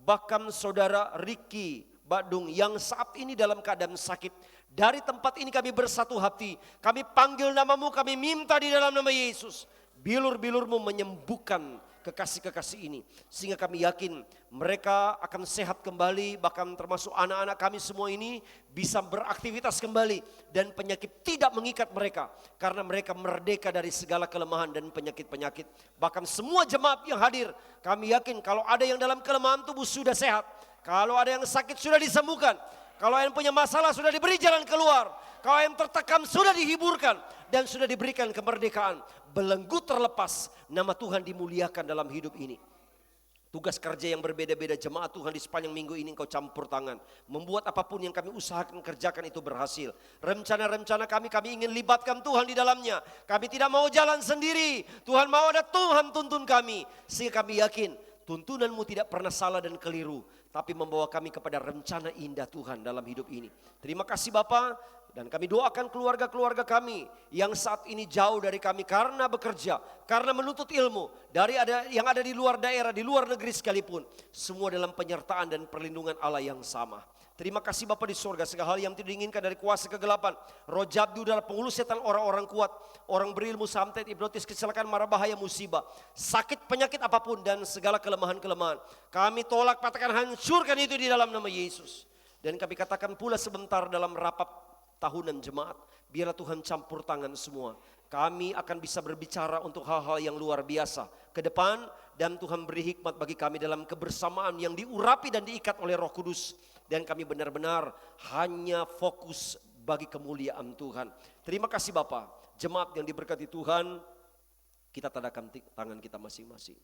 bahkan saudara Ricky Badung yang saat ini dalam keadaan sakit. Dari tempat ini kami bersatu hati, kami panggil namamu, kami minta di dalam nama Yesus. Bilur-bilurmu menyembuhkan kekasih-kekasih ini. Sehingga kami yakin mereka akan sehat kembali, bahkan termasuk anak-anak kami semua ini bisa beraktivitas kembali. Dan penyakit tidak mengikat mereka, karena mereka merdeka dari segala kelemahan dan penyakit-penyakit. Bahkan semua jemaat yang hadir, kami yakin kalau ada yang dalam kelemahan tubuh sudah sehat. Kalau ada yang sakit sudah disembuhkan. Kalau yang punya masalah sudah diberi jalan keluar. Kalau yang tertekan sudah dihiburkan. Dan sudah diberikan kemerdekaan. Belenggu terlepas, nama Tuhan dimuliakan dalam hidup ini. Tugas kerja yang berbeda-beda jemaat Tuhan di sepanjang minggu ini engkau campur tangan. Membuat apapun yang kami usahakan kerjakan itu berhasil. Rencana-rencana kami ingin libatkan Tuhan di dalamnya. Kami tidak mau jalan sendiri. Tuhan mau ada Tuhan tuntun kami. Sehingga kami yakin tuntunanmu tidak pernah salah dan keliru. Tapi membawa kami kepada rencana indah Tuhan dalam hidup ini. Terima kasih Bapa. Dan kami doakan keluarga-keluarga kami yang saat ini jauh dari kami karena bekerja, karena menuntut ilmu, dari yang ada di luar daerah, di luar negeri sekalipun. Semua dalam penyertaan dan perlindungan Allah yang sama. Terima kasih Bapa di surga, segala hal yang tidak diinginkan dari kuasa kegelapan. Roh jabdu adalah penghulu setan orang-orang kuat, orang berilmu, santet, hipnotis, kecelakaan, mara bahaya, musibah, sakit, penyakit apapun dan segala kelemahan-kelemahan. Kami tolak, patahkan, hancurkan itu di dalam nama Yesus. Dan kami katakan pula sebentar dalam rapat tahunan jemaat, biarlah Tuhan campur tangan semua. Kami akan bisa berbicara untuk hal-hal yang luar biasa ke depan. Dan Tuhan beri hikmat bagi kami dalam kebersamaan yang diurapi dan diikat oleh Roh Kudus. Dan kami benar-benar hanya fokus bagi kemuliaan Tuhan. Terima kasih Bapak. Jemaat yang diberkati Tuhan, kita tadakan tangan kita masing-masing.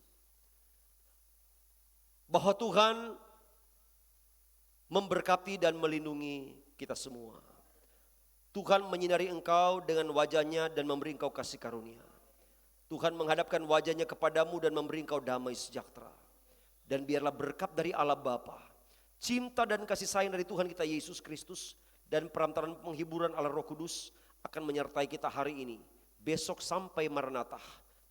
Bahwa Tuhan memberkati dan melindungi kita semua. Tuhan menyinari engkau dengan wajahnya dan memberi engkau kasih karunia. Tuhan menghadapkan wajahnya kepadamu dan memberi engkau damai sejahtera. Dan biarlah berkat dari Allah Bapa, cinta dan kasih sayang dari Tuhan kita Yesus Kristus, dan perantaraan penghiburan Allah Roh Kudus akan menyertai kita hari ini, besok sampai Maranatha.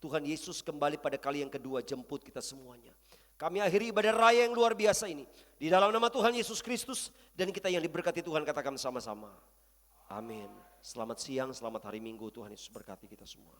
Tuhan Yesus kembali pada kali yang kedua jemput kita semuanya. Kami akhiri ibadah raya yang luar biasa ini di dalam nama Tuhan Yesus Kristus, dan kita yang diberkati Tuhan katakan sama-sama. Amin. Selamat siang, selamat hari Minggu. Tuhan Yesus berkati kita semua.